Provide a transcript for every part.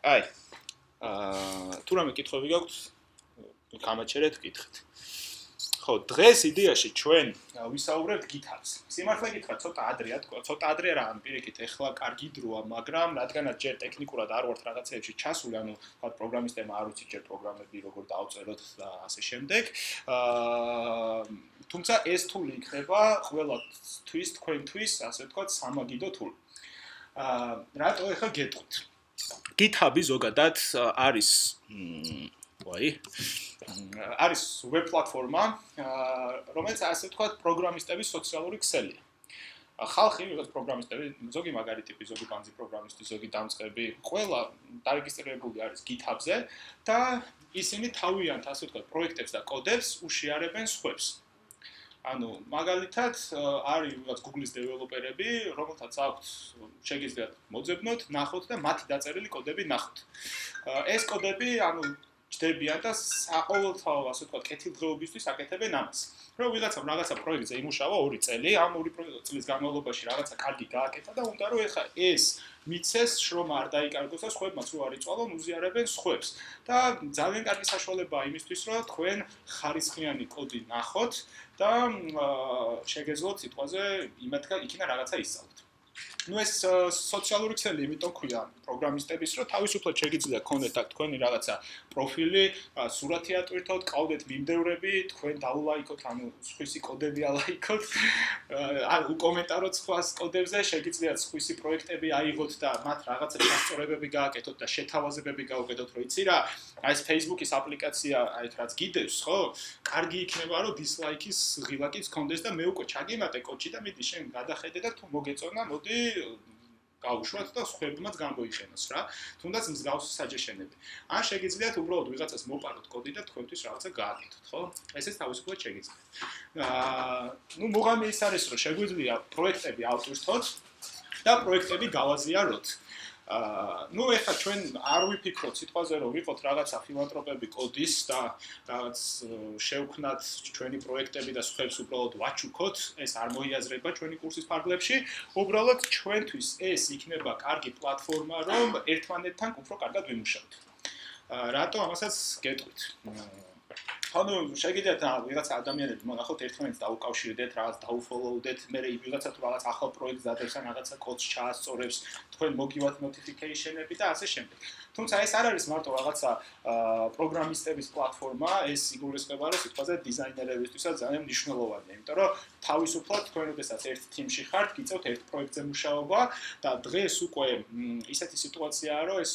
აი, თუ რამე კითხვები გაქვთ, გამაჩერეთ, გითხრით. ხო, დღეს იდეაში ჩვენ ვისაუბრებთ GitHub-ს. სიმართლე გითხრათ, ცოტა ადრეა, ცოტა ადრეა რა, პირიქით, ეხლა კარგი დროა, მაგრამ რადგანაც ჯერ ტექნიკურად არ ვართ რაღაცეებში ჩასული, ანუ თქვათ პროგრამისტებმა არ უცით ჯერ პროგრამები როგორ დაავწეროთ და ასე შემდეგ. თუმცა ეს თული იქნება ყველათვის, თქვენთვის, ასე ვთქვათ, სამაგიდო თული. რატო ეხლა გეტყვით? GitHub-ი ზოგადად არის არის ვებ პლატფორმა, რომელიც ასე ვთქვათ, პროგრამისტების სოციალური ქსელია. ხალხი, ვიღაც პროგრამისტები, ზოგი მაგარი ტიპი, ზოგი განძი პროგრამისტი, ზოგი დამწყები, ყველა დარეგისტრირებული არის GitHub-ზე და ისინი თავიანთ, ასე ვთქვათ, პროექტებს და კოდებს უშიარებენ სხვებს. ანუ მაგალითად არის ვიღაც Google-ის დეველოპერები, რომელთაც აქვთ შეგიძლიათ მოძებნოთ, ნახოთ და მათი დაწერილი კოდები ნახოთ. ეს კოდები, ანუ ჯდებიან და საყოველთაო, ასე ვთქვათ, კეთილდღეობისთვის აკეთებენ ამას. რომ ვიღაცამ რაღაცა პროექტზე იმუშავა 2 წელი, ამ 2 წლის განმავლობაში რაღაცა კარგი გააკეთა და უნდა რომ ეხლა ეს მიცეს შრომა არ დაიკარგოს და სხვებმაც რო არ იწვალონ, უზიარებენ სხვებს. და ძალიან კარგი საშუალებაა იმისთვის, რომ თქვენ ხარისხიანი კოდი ნახოთ და შეგეძლოთ სიტყვაზე იქიდან რაღაცა ისწავლოთ. Ну ეს სოციალური ქსელი, იმიტომ ქვია პროგრამისტების, რომ თავისუფლად შეგიძლიათ გქონდეთ თქვენი რაღაცა პროფილი, სურათი ატვირთოთ, ყავდეთ მიმდევრები, თქვენ დაულაიქოთ, ანუ სხვისი კოდები ალაიქოთ, ან უკომენტაროთ სხვას კოდებზე, შეგიძლიათ სხვისი პროექტები აიღოთ და მათ რაღაცა ჩასწორებები გააკეთოთ და შეთავაზებები გაუკეთოთ, რომ იცი რა, აი ეს Facebook-ის აპლიკაცია, აი რაც გიდევს, ხო? კარგი იქნება, რომ დისლაიქის ღილაკიც გქონდეს და მე უკვე ჩაგიმატე კოდში და მიდი შენ გადახედე და თუ მოგეწონა, მოდი გავუშვათ და სხვებმაც გამოიხენოს რა. თუნდაც მსგავსი საჯეშენები. ან შეგიძლიათ უბრალოდ ვიღაცას მოპაროთ კოდი და თქვენთვის რაღაცა გააკეთოთ, ხო? ესეც თავისუფლად შეგიძლიათ. ну მუღამი ის არის, რომ შეგვიძლია პროექტები ავტვირთოთ და პროექტები გავაზიაროთ. ну ეხლა ჩვენ არ ვიფიქროთ სიტყვაზე, რომ ვიყოთ რაღაცა ფილანტროპები კოდის და რაღაც შევქნათ ჩვენი პროექტები და სხვებს უბრალოდ ვაჩუქოთ, ეს არ მოიაზრება ჩვენი კურსის ფარგლებში. უბრალოდ ჩვენთვის ეს იქნება კარგი პლატფორმა, რომ ერთმანეთთან უფრო კარგად ვიმუშაოთ. რატო ამასაც გეტყვით? ანუ შეგიძლიათ ვიღაც ადამიანები მონახოთ ერთმანეთს დაუკავშირდეთ, რაღაც დაუფოლოუდეთ, მე ვიღაცა თუ რაღაც ახალ პროექტს დადევს ან რაღაცა კოდს ჩაასწორებს, თქვენ მოგივათ notification-ები და ასე შემდეგ. თუმცა ეს არ არის მარტო რაღაცა პროგრამისტების პლატფორმა, ეს სიგურესება რომ სიტყვაზე დიზაინერებისთვისაც ძალიან მნიშვნელოვანია, იმიტომ რომ თავისუფლად თქვენ როდესაც ერთ თიმში ხართ, გიწევთ ერთ პროექტზე მუშაობა და დღეს უკვე ისეთი სიტუაციაა, რომ ეს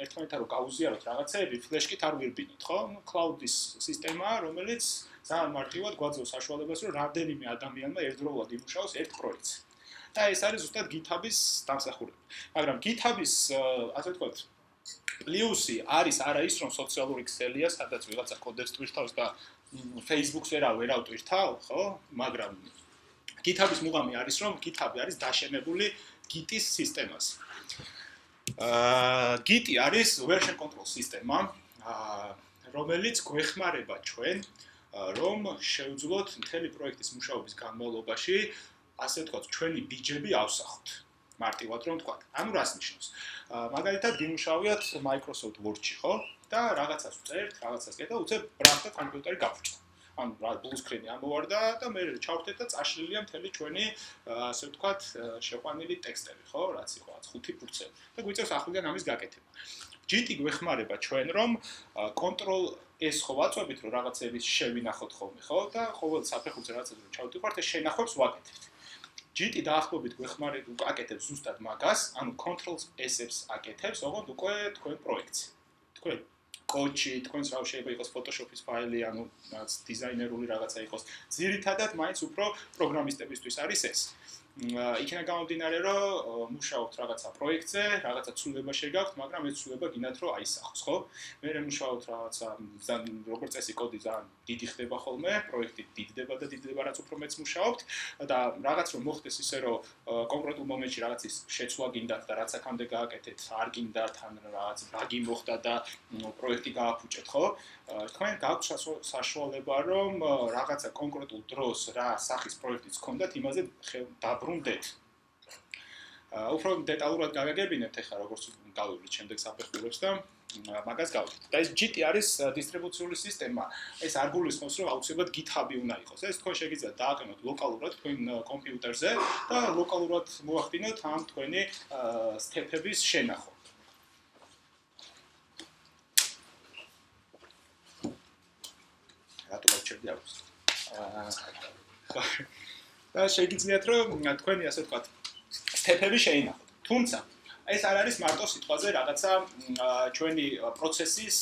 ერთმანეთთან რო გაუზიაროთ რაღაცეები, ფლეშკით არ ვირბინოთ, ხო? Cloud-ის სისტემაა, რომელიც ძალიან მარტივად გვაძლევს საშუალებას, რომ რამდენიმე ადამიანმა ერთდროულად იმუშაოს ერთ პროექტზე. და ეს არის ზუსტად GitHub-ის დამსახურება. მაგრამ GitHub-ის, ასე ვთქვათ, პლუსი არის არა ის, რომ სოციალური ქსელია, სადაც ვიღაცა კოდებს ტვირთავს და Facebook-ს ვერ ავტვირთავ, ხო? მაგრამ GitHub-ის მუღამი არის, რომ GitHub-ი არის დაშენებული Git-ის სისტემაზე. Git-ი არის version control სისტემა, რომელიც გვეხმარება ჩვენ, რომ შევძლოთ მთელი პროექტის მუშაობის განმავლობაში, ასე ვთქვათ, ჩვენი ბიჯები ავსახოთ. მარტივად რომ ვთქვათ. ანუ რას ნიშნავს? მაგალითად, გიმუშავიათ Microsoft Word-ში, ხო? და რაღაცას ვწერთ, რაღაცას კეთდა, უცებ ბრახტა კომპიუტერი გაფუჭდა. ანუ blue screen-ი ამოვარდა და მე ჩავხდეთ და წაშლილია მთელი ჩვენი, ასე ვთქვათ, შეყვანილი ტექსტები, ხო? რაც იყო 5 ფურცელი. და გვიწევს ახლიდან ამის გაკეთება. Git-ი გვეხმარება ჩვენ, რომ control ეს ხო ვაწვევით, რომ რაღაცები შევინახოთ ხოლმე, ხო? და ყოველ საფეხურზე რაღაცას რომ ჩავდივართ, ეს შენახვებს ვაკეთებთ. Git-ი დაახლოებით გვეხმარება აკეთებს ზუსტად მაგას, ანუ controls S-ებს აკეთებს, ოღონდ უკვე თქვენ პროექტზე. თქვენ კოდში, თქვენს რა შეიძლება იყოს Photoshop-ის ფაილი, ანუ რაღაც დიზაინერული რაღაცა იყოს. ძირითადად მაინც უფრო პროგრამისტებისთვის არის ეს. იქნება გამომდინარე, რომ მუშაობთ რაღაცა პროექტზე, რაღაცა ცვლილება შეგაქვთ, მაგრამ ეს ცვლილება გინდათ რომ აისახოს, ხო? მე მუშაობთ რაღაცა როგორც წესი კოდი ძალიან დიდი ხდება ხოლმე, პროექტი დიდდება და დიდდება, რაც უფრო მეც მუშაობთ და რაღაც რომ მოხდეს ისე, რომ კონკრეტულ მომენტში რაღაცის შეცვლა გინდათ და რაც აქამდე გააკეთეთ, არ გინდათ, ან რაღაც ბაგი მოხდა და პროექტი გააფუჭეთ, ხო? თქვენ გაქვთ საშუალება, რომ რაღაცა კონკრეტულ დროს რა სახის პროექტიც გქონდათ, იმაზე დაბრუნდეთ. უფრო დეტალურად გავაგებინებთ ახლა როგორც გავივლით შემდეგ საფეხურებს და მაგას გავდით. და ეს Git არის დისტრიბუციული სისტემა. ეს არ გულისხმობს, რომ აუცილებლად GitHub-ი უნდა იყოს. ეს თქვენ შეგიძლიათ დააყენოთ ლოკალურად თქვენ კომპიუტერზე და ლოკალურად მოახდინოთ ამ თქვენი სტეპების შენახვა. რატო გაჩერდი აქვს? და შეგიძლიათ რომ თქვენი ასე ვთქვათ სტეპები შეინახოთ. თუმცა ეს არ არის მარტო სიტყვაზე რაღაცა ჩვენი პროცესის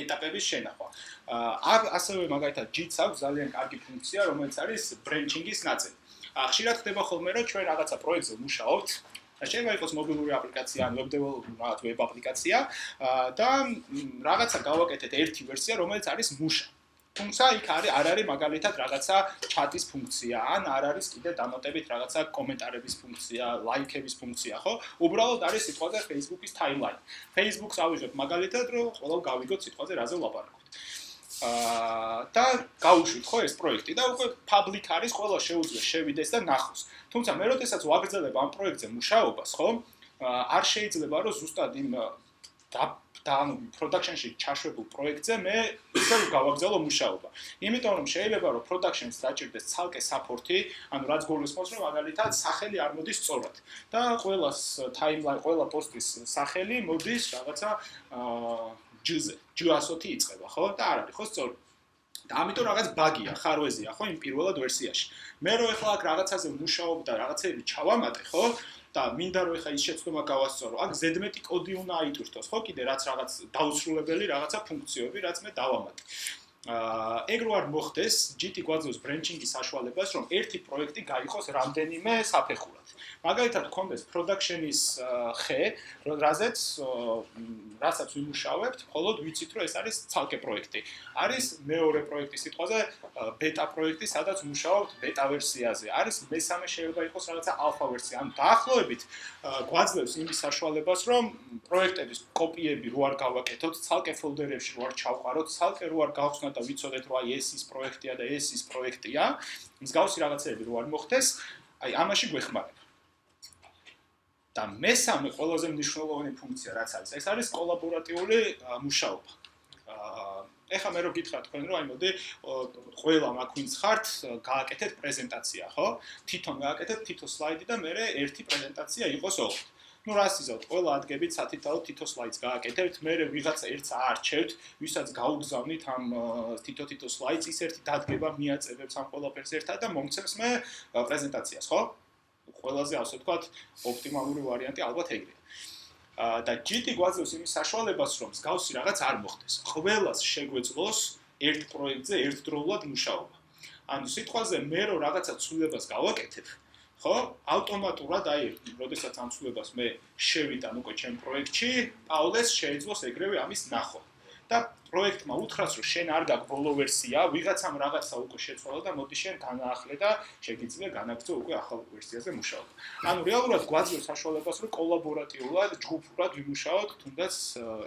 ეტაპების შენახვა. ასევე მაგალითად Git-ს აქვს ძალიან კარგი ფუნქცია, რომელიც არის branching-ის ნაწილი. ხშირად ხდება ხოლმე, რომ ჩვენ რაღაცა პროექტზე ვმუშაობთ, შეიძლება იყოს მობილური აპლიკაცია, ან ვებ აპლიკაცია და რაღაცა გავაკეთეთ ერთი ვერსია, რომელიც არის მუშა. თუმცა იქ არ არის მაგალითად რაღაცა ჩატის ფუნქცია, ან არ არის კიდე დამატებით რაღაცა კომენტარების ფუნქცია, ლაიქების ფუნქცია, ხო? უბრალოდ არის სიტყვაზე Facebook-ის timeline. Facebook-ს ავიღებ მაგალითად, რომ ყველამ გავიგოთ სიტყვაზე რაზე ვლაპარაკობთ. და გავუშვით ხო ეს პროექტი და უკვე public არის, ყველა შეუძლია შევიდეს და ნახოს. თუმცა მე როდესაც ვაგრძელებ ამ პროექტზე მუშაობას, ხო? არ შეიძლება რომ ზუსტად იმ და production-ში ჩაშვებულ პროექტზე მე ისევ გავაგრძელო მუშაობა. იმიტომ რომ შეიძლება რომ production-ს დაჭირდეს ცალკე support-ი, ანუ რაც გულისხმობს რომ მაგალითად სახელი არ მოდის სწორად. და ყველას timeline, ყველა პოსტის სახელი მოდის რაღაცა J100 იწყება, ხო? და არ არის ხო სწორი. და ამიტომ რაღაც ბაგია, ხარვეზია, ხო, იმ პირველად ვერსიაში. მე რო ეხლა აქ რაღაცაზე ვმუშაობ და რაღაცები ჩავამატე, ხო? და მინდა რომ ეხა ის შეცდომა გავასწორო. აქ ზედმეტი კოდი უნდა აიტვირთოს, ხო? კიდე რაც რაღაც დაუსრულებელი რაღაცა ფუნქციები, რაც მე დავამატე. ეგ რო არ მოხდეს, Git გვაძლევს branching-ის საშუალებას, რომ ერთი პროექტი გაიყოს რამდენიმე საფეხურად. მაგალითად, გქონდეს production-ის ხე, რასაც ვიმუშავებთ, მხოლოდ ვიცით, რომ ეს არის ცალკე პროექტი. არის მეორე პროექტი სიტყვაზე beta პროექტი, სადაც ვმუშაობთ beta ვერსიაზე. არის მესამე შეიძლება იყოს რაღაცა alpha ვერსია. ანუ დაახლოებით გვაძლევს იმის საშუალებას, რომ პროექტების კოპიები რო არ გავაკეთოთ, ცალკე ფოლდერებში რო არ ჩავყაროთ, ცალკე რო არ გავხსნათ და ვიცოდეთ, რომ აი ეს ის პროექტია და ეს ის პროექტია, მსგავსი რაღაცები რო არ მოხდეს, აი ამაში გვეხმარება. და მესამე ყველაზე მნიშვნელოვანი ფუნქცია რაც არის, ეს არის კოლაბორატიული მუშაობა. ეხლა მე რო გითხრათ თქვენ რომ აი მოდი ყველა მაგ ვინც ხართ გააკეთეთ პრეზენტაცია, ხო? თვითონ გააკეთეთ თითო სლაიდი და მე ერთი პრეზენტაცია იყოს ოღონდ. ну რას იზავთ, ყველა ადგებით სათითაოდ თითო სლაიდს გააკეთებთ, მე ვიღაცა ერთს აარჩევთ, ვისაც გაუგზავნით ამ თითო სლაიდს, ის ერთი დადგება მიაწევებს ამ ყველაფერს ერთად და მომცემს მე პრეზენტაციას, ხო? ყველაზე ასე ვთქვათ, ოპტიმალური ვარიანტი ალბათ ეგრეა. და Git გვაძლევს იმის საშუალებას, რომ მსგავსი რაღაც არ მოხდეს. ყველას შეგვეძლოს ერთ პროექტზე ერთდროულად მუშაობა. ანუ სიტყვაზე მე რო რაღაცა ცვლილებას გავაკეთებ, ხო? ავტომატურად აი, როდესაც ამ ცვლილებას მე შევიტან უკვე ჩემ პროექტში, პაულეს შეეძლოს ეგრევე ამის ნახვა. და პროექტმა უთხრას, რომ შენ არ გაქვს ბოლო ვერსია, ვიღაცამ რაღაცა უკვე შეცვალა და მოდი შენ განაახლე და შეგიძლია განაგრძო უკვე ახალ ვერსიაზე მუშაობა. ანუ რეალურად გვაძლევს საშუალებას, რომ კოლაბორატიულად, ჯგუფურად ვიმუშაოთ თუნდაც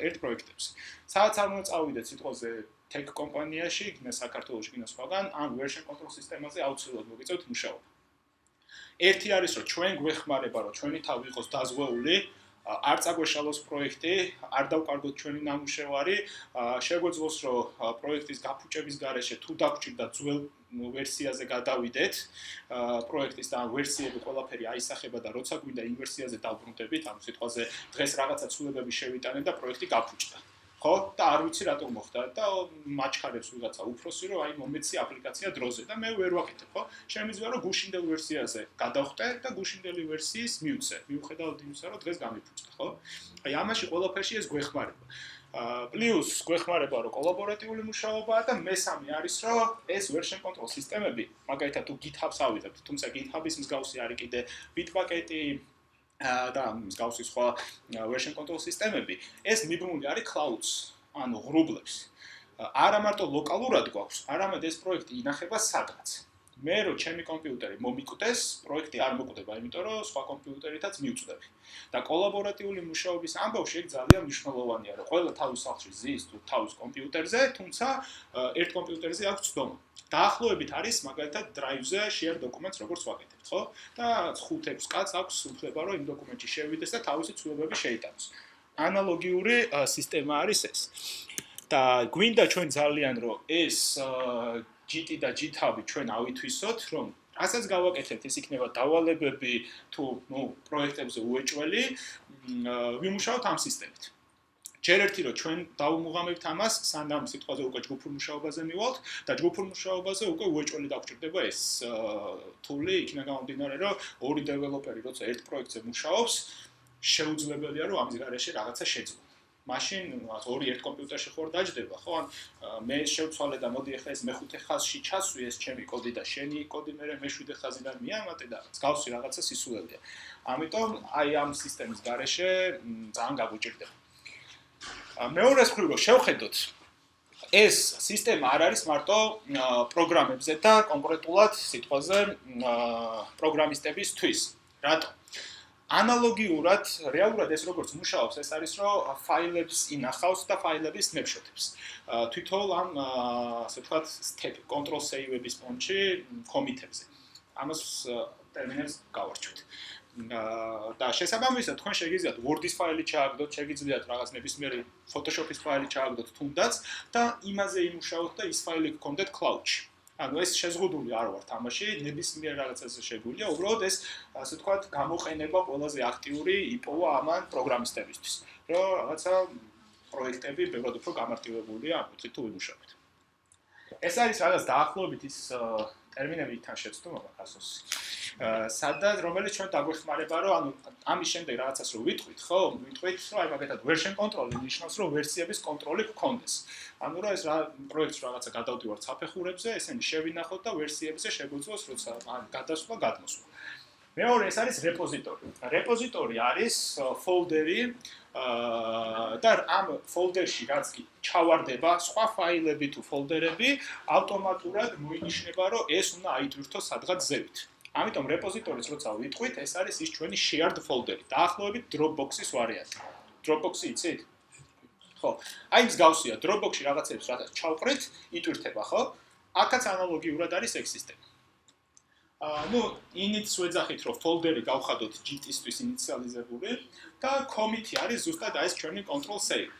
ერთ პროექტებზე. სადაც არ უნდა წავიდეთ სიტყვაზე tech კომპანიაში, გინდა საქართველოში, გინდა სხვაგან, ან version control სისტემაზე აუცილებლად მოგიწევთ მუშაობა. ერთი არის, რომ ჩვენ გვეხმარება, რომ ჩვენი თავი იყოს დაზღვეული, არ წაგვეშალოს პროექტი, არ დავკარგოთ ჩვენი ნამუშევარი, შეგვეძლოს, რომ პროექტის გაფუჭების გარეშე თუ დაგჭირდა ძველ ვერსიაზე გადავიდეთ, პროექტის და ვერსიები ყველაფერი აისახება და როცა გვინდა იმ ვერსიაზე დავბრუნდებით, ანუ სიტყვაზე დღეს რაღაცა ცვლილებები შევიტანეთ და პროექტი გაფუჭდა. ხო? და არ ვიცი რატომ მოხდა და მაჩხარებს ვიღაცა უფროსი, რომ აი მომეცი აპლიკაცია დროზე და მე ვერ ვაკეთებ, ხო? შემიძლია რომ გუშინდელ ვერსიაზე გადავხტე და გუშინდელი ვერსიის მივცე. მიუხედავად იმისა, რომ დღეს გამიფუჭდა, ხო? აი ამაში ყველაფერში ეს გვეხმარება. პლუს გვეხმარება რომ კოლაბორატიული მუშაობაა და მესამე არის რომ ეს version control სისტემები, მაგალითად თუ GitHub-ს ავიღებთ, თუმცა GitHub-ის მსგავსი არის კიდე Bitbucket-ი და მსგავსი სხვა version control სისტემები, ეს მიბმული არის clouds, ანუ ღრუბლებს. არა მარტო ლოკალურად გვაქვს, არამედ ეს პროექტი ინახება სადღაც. მე რო ჩემი კომპიუტერი მომიკვდეს, პროექტი არ მოკვდება, იმიტომ რომ სხვა კომპიუტერითაც მივწვდები. და კოლაბორატიული მუშაობის ამბავში ეგ ძალიან მნიშვნელოვანია, რომ ყველა თავის სახლში ზის თუ თავის კომპიუტერზე, თუმცა ერთ კომპიუტერზე აქვს ცდომა. დაახლოებით არის მაგალითად დრაივზე share documents როგორც ვაკეთებთ, ხო? და 5-6 კაცს აქვს უფლება რომ იმ დოკუმენტში შევიდეს და თავისი ცვლილებები შეიტანოს. ანალოგიური სისტემა არის ეს. და გვინდა ჩვენ ძალიან რომ ეს GT და GitHub-ი ჩვენ ავითვისოთ, რომ რასაც გავაკეთებთ, ეს იქნება დავალებები თუ პროექტებზე უეჭველი, ვიმუშაოთ ამ სისტემით. ჯერ ერთი რომ ჩვენ დავუმუღამებთ ამას, სანამ სიტყვაზე უკვე ჯგუფურ მუშაობაზე მივალთ და ჯგუფურ მუშაობაზე უკვე უეჭველი დაგვჭირდება ეს თული, იქნა გამომდინარე, რომ ორი დეველოპერი როცა ერთ პროექტზე მუშაობს, შეუძლებელია რომ ამის გარეშე რაღაცა შეძლო. მაშინ ორი ერთ კომპიუტერში ხوار დაждდება, ხო? ან მე შევცვალე და მოდი ახლა ეს მეხუთე ხაზში ჩასვი ეს ჩემი კოდი და შენი კოდი მე მეშვიდე ხაზიდან მიამატე და გავსვი რაღაცა სისულელია. ამიტომ აი ამ სისტემის გარეშე ძალიან გაგვიჭირდება. მეორეს მხრივ რომ შევხედოთ, ეს სისტემა არ არის მარტო პროგრამებზე და კონკრეტულად სიტყვაზე პროგრამისტებისთვის. რატო? ანალოგიურად, რეალურად ეს როგორც მუშაობს, ეს არის რომ ფაილებს ინახავს და ფაილების snapshot-ებს. თვითონ ამ ასე ვთქვათ, control save-ების პონჩი კომიტებზე. ამას ტერმინებს გავარჩევთ. და შესაბამისად, თქვენ შეგიძლიათ Word-ის ფაილი ჩააგდოთ, შეგიძლიათ რაღაც ნებისმიერი Photoshop-ის ფაილი ჩააგდოთ თუნდაც და იმაზე იმუშაოთ და ის ფაილი გქონდეთ cloud-ში. ანუ ეს შეზღუდული არ ვარ თამაში, ნებისმიერ რაღაცაზე შეგვიძლია, უბრალოდ ეს ასე ვთქვათ, გამოყენება ყველაზე აქტიური იპოვა ამან პროგრამისტებისთვის, რომ რაღაცა პროექტები ბევრად უფრო გამარტივებულია ამ კუთხით თუ ვიმუშავებთ. ეს არის რაღაც დაახლოებით ის ტერმინები თან შეცდომა გასოს. სადაც რომელიც ჩვენ დაგვეხმარება, რომ ანუ ამის შემდეგ რაღაცას რო ვიტყვით, ხო? ვიტყვით, რომ აი მაგათად version control ნიშნავს, რომ ვერსიების კონტროლი გქონდეს. ანუ რა ეს პროექტს რაღაცა გადავდივართ საფეხურებზე, ესენი შევინახოთ და ვერსიებზე შეგვიძლოს როცა გადასვლა, გადმოსვლა. მეორე ეს არის რეპოზიტორი. რეპოზიტორი არის ფოლდერი და ამ ფოლდერში რაც კი ჩავარდება სხვა ფაილები თუ ფოლდერები, ავტომატურად მოინიშნება, რომ ეს უნდა აიტვირთოს სადღაც ზევით. ამიტომ რეპოზიტორის როცა ვიტყვით, ეს არის ის ჩვენი shared folder. დაახლოებით Dropbox-ის ვარიანტი. Dropbox-ი იცით? ხო. აი ის გავსია Dropbox-ში რაღაცებს რაღაც ჩავყრით, იტვირთება, ხო? აქაც ანალოგიურად არის ეგ სისტემა. init-ს ვეძახით, რომ folder-ი გავხადოთ Git-ისთვის ინიციალიზებული და commit-ი არის ზუსტად აი ეს ჩვენი control save.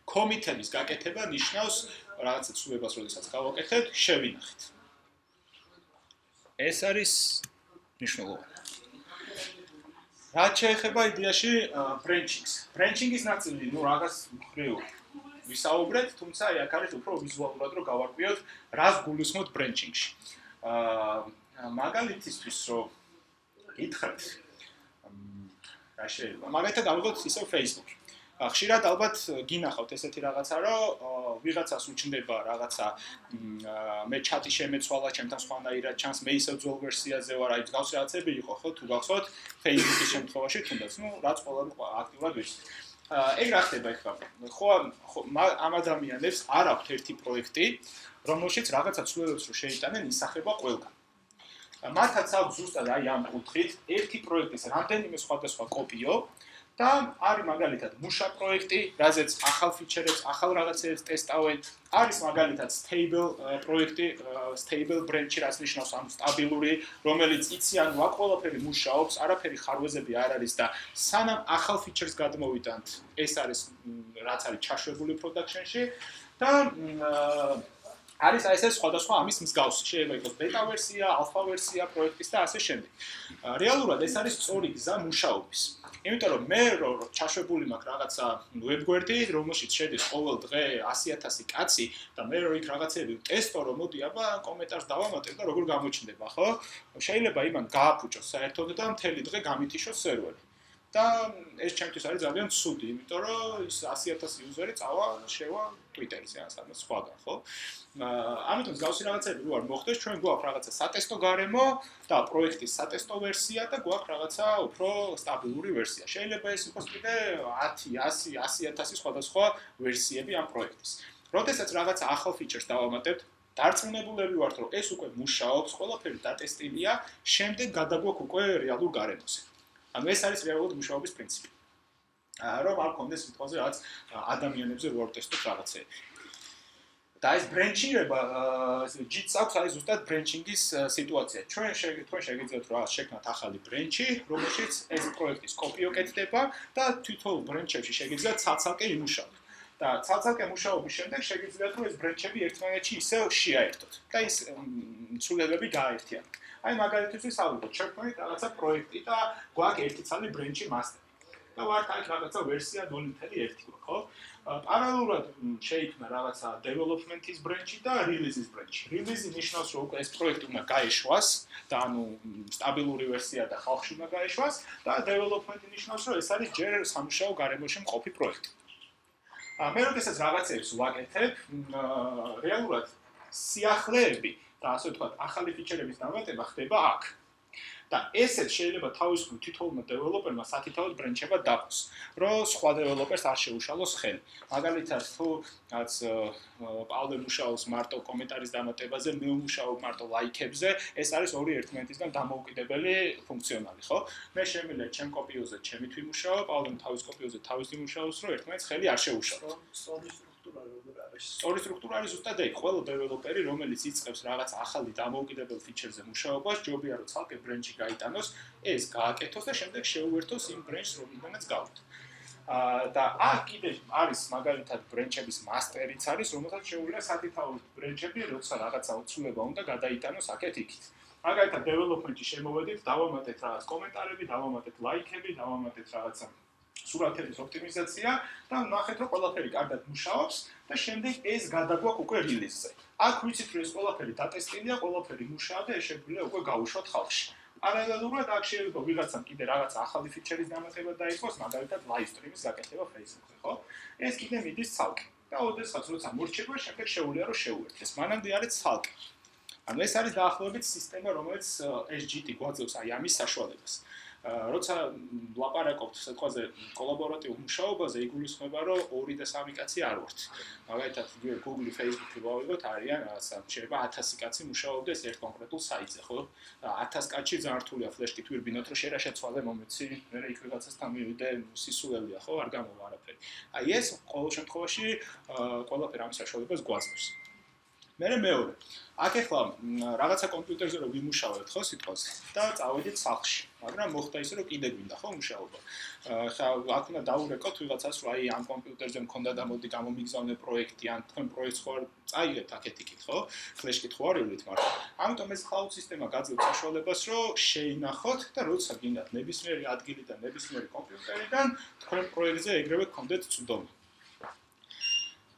Commit-ების გაკეთება ნიშნავს რაღაცა ცვლილებას, როდესაც გავაკეთებთ, შევინახეთ. ეს არის მნიშვნელოვანი. რაც შეეხება იდეაში branching-ს. Branching-ის ნაწილი, რაღაც მხრივ ვისაუბრეთ, თუმცა აი აქ არის უფრო ვიზუალურად რომ გავარკვიოთ, რას გულისხმობთ branching-ში. მაგალითისთვის რომ გითხრათ, რა შეიძლება? მაგალითად ავიღოთ ისევ Facebook-ი. ხშირად ალბათ გინახავთ ესეთი რაღაცა, რომ ვიღაცას უჩნდება რაღაცა მე ჩატი შემეცვალა, ჩემთან სხვანაირად ჩანს, მე ისევ ძველ ვერსიაზე ვარ, აი გავს რაღაცები იყო, ხო, თუ გახსოვთ Facebook-ის შემთხვევაში თუნდაც, რაც ყველამ აქტიურად ვიცით. ეგ რა ხდება ახლა? ხო, ამ ადამიანებს არ აქვთ ერთი პროექტი, რომელშიც რაღაცა ცვლილებებს რო შეიტანენ, ისახება ყველგან. მათაც აქვს ზუსტად აი ამ კუთხით ერთი პროექტის რამდენიმე სხვადასხვა კოპიო და არის მაგალითად მუშა პროექტი, რაზეც ახალ ფიჩერებს, ახალ რაღაცებს ტესტავენ. არის მაგალითად stable პროექტი, stable branch-ი, რაც ნიშნავს ანუ სტაბილური, რომელიც იციან, რა ყველაფერი მუშაობს, არაფერი ხარვეზები არ არის და სანამ ახალ ფიჩერს გადმოვიტანთ, ეს არის რაც არის ჩაშვებული production-ში და არის აი ეს სხვადასხვა ამის მსგავსი. შეიძლება იყოს ბეტა ვერსია, ალფა ვერსია პროექტის და ასე შემდეგ. რეალურად ეს არის სწორი გზა მუშაობის. იმიტომ რომ მე ჩაშვებული მაქვს რაღაცა ვებგვერდი, რომელშიც შედის ყოველ დღე 100,000 კაცი და მე იქ რაღაცები ტესტო, რომ მოდი აბა კომენტარს დავამატებ და როგორ გამოჩნდება, ხო? შეიძლება იმან გააფუჭოს საერთოდ და მთელი დღე გამითიშოს სერვერი. და ეს ჩემთვის არის ძალიან ცუდი, იმიტომ რომ ის 100,000 იუზერი წავა შევა Twitter-ზე ან სადაც სხვაგან, ხო? ამიტომ გავსი რაღაცები რო არ მოხდეს, ჩვენ გვაქვს რაღაცა სატესტო გარემო და პროექტის სატესტო ვერსია და გვაქვს რაღაცა უფრო სტაბილური ვერსია. შეიძლება ეს იყოს კიდე 10, 100, 100,000 სხვადასხვა ვერსიები ამ პროექტის. როდესაც რაღაცა ახალ ფიჩერს დავამატებთ, დარწმუნებულები ვართ, რომ ეს უკვე მუშაობს, ყველაფერი დატესტილია, შემდეგ გადაგვაქვს უკვე რეალურ გარემოზე. ანუ ეს არის რეალურად მუშაობის პრინციპი. რომ არ კონდეს სიტყვაზე რაც ადამიანებზე რო ვტესტოთ რაღაცეები. და ეს ბრენჩინგება ჯიტს აქვს არის ზუსტად ბრენჩინგის სიტუაცია. ჩვენ შეგიძლიათ რაღაც შექმნათ ახალი ბრენჩი, რომელშიც ეს პროექტის კოპიო კეთდება და თვითონ ბრენჩებში შეგიძლიათ ცალ-ცალკე იმუშაოთ. და ცალ-ცალკე მუშაობის შემდეგ შეგიძლიათ რომ ეს ბრენჩები ერთმანეთში ისევ შეაერთოთ და ის ცვლილებები გააერთიანოთ. აი მაგალითისთვის ავიღოთ შექმნით რაღაცა პროექტი და გვაქვს ერთი ცალი ბრენჩი მასტერი. და ვართ აქ რაღაცა ვერსია 0.1 ხო? პარალელურად შეიქმნა რაღაცა development-ის ბრენჩი და release-ის ბრენჩი. Release-ი ნიშნავს, რომ ეს პროექტი უნდა გაეშვას და ანუ სტაბილური ვერსია და ხალხში უნდა გაეშვას და development-ი ნიშნავს, რომ ეს არის ჯერ სამუშაო გარემოში მყოფი პროექტი. მე როდესაც რაღაცებს ვაკეთებ, რეალურად სიახლეები და ასე ვთქვათ, ახალი ფიჩერების დამატება ხდება აქ. და ესეც შეიძლება თავისუფლად თითოეულმა დეველოპერმა სათითაოდ ბრენჩება დაფოს, რომ სხვა დეველოპერს არ შეუშალოს ხელი. მაგალითად, თუ რაც პავლე მუშაობს მარტო კომენტარის დამატებაზე, მე ვმუშაობ მარტო ლაიქებზე, ეს არის ორი ერთმანეთისგან დამოუკიდებელი ფუნქციონალი, ხო? მე შემიძლია ჩემ კოპიოზე ჩემით ვიმუშაო, პავლემ თავის კოპიოზე თავის იმუშაოს, რომ ერთმანეთს ხელი არ შეუშალოს. სწორი სტრუქტურა არის ზუსტად ეგ. ყველა დეველოპერი, რომელიც იწყებს რაღაც ახალი დამოუკიდებელ ფიჩერზე მუშაობას, ჯობია რომ ცალკე ბრენჩი გაიტანოს, ეს გააკეთოს და შემდეგ შეუერთოს იმ ბრენჩს, რომელზეც გავდოთ. და აქ კიდე არის მაგალითად ბრენჩების მასტერიც არის, რომელსაც შეუძლია სათითაოდ ბრენჩები, როცა რაღაცა უცვლელობა უნდა გადაიტანოს აქეთ იქით. მაგალითად დეველოპმენტში შემოვედით, დავამატეთ რაღაც კომენტარები, დავამატეთ ლაიქები, დავამატეთ რაღაცა სურათების ოპტიმიზაცია და ნახეთ რომ ყველაფერი კარგად მუშაობს და შემდეგ ეს გადაგვაქვს უკვე რილიზზე. აქ ვიცით რომ ეს ყველაფერი დატესტილია, ყველაფერი მუშაობს და ეს შეგვიძლია უკვე გაუშვათ ხალხში. პარალელურად აქ შეიძლება ვიღაცამ კიდე რაღაც ახალი ფიჩერის დამატება დაიწყოს, მაგალითად live stream-ის გაკეთება Facebook-ზე, ხო? ეს კიდე მიდის ცალკე. და ოდესღაც როცა მორჩება, შემდეგ შეუძლია რომ შეუერთდეს. მანამდე არის ცალკე. ანუ ეს არის დაახლოებით სისტემა, რომელიც SGT გვაძლევს აი ამის საშუალებას. როცა ლაპარაკობთ სიტყვაზე კოლაბორატიულ მუშაობაზე, იგულისხმება, რომ 2 და 3 კაცი არ ვართ. მაგალითად, Google, Facebook-ი ვავიღოთ, არიან რაღაცა, შეიძლება 1000 კაცი მუშაობდეს ერთ კონკრეტულ საიტზე, ხო? 1000 კაცი ძალიან რთულია ფლეშკით ვირბინოთ, რომ შეიძლება შეცვალე მომეცი, მე იქ ვიღაცასთან მივიდე, სისულელია, ხო? არ გამოვა არაფერი. აი ეს ყოველ შემთხვევაში ყველაფერი ამ საშუალებას გვაძლევს. მეორე. აქ ახლა რაღაცა კომპიუტერზე რომ ვიმუშავებთ ხო სიტყვაზე და წავედით სახლში, მაგრამ მოხდა ისე რომ კიდე გვინდა ხო მუშაობა. ხა აქ უნდა დაურეკოთ ვიღაცას რომ აი ამ კომპიუტერზე მქონდა და მოდი გამომიგზავნე პროექტი, ან თქვენ პროექტს ხო არ წაიღებთ აქეთ იქით ხო? ფლეშკით ხო არ ვლით მაგრამ. ამიტომ ეს cloud სისტემა გაძლევს საშუალებას რომ შეინახოთ და როცა გინდათ ნებისმიერი ადგილი და ნებისმიერი კომპიუტერიდან თქვენ პროექტზე ეგრევე გქონდეთ წვდომა.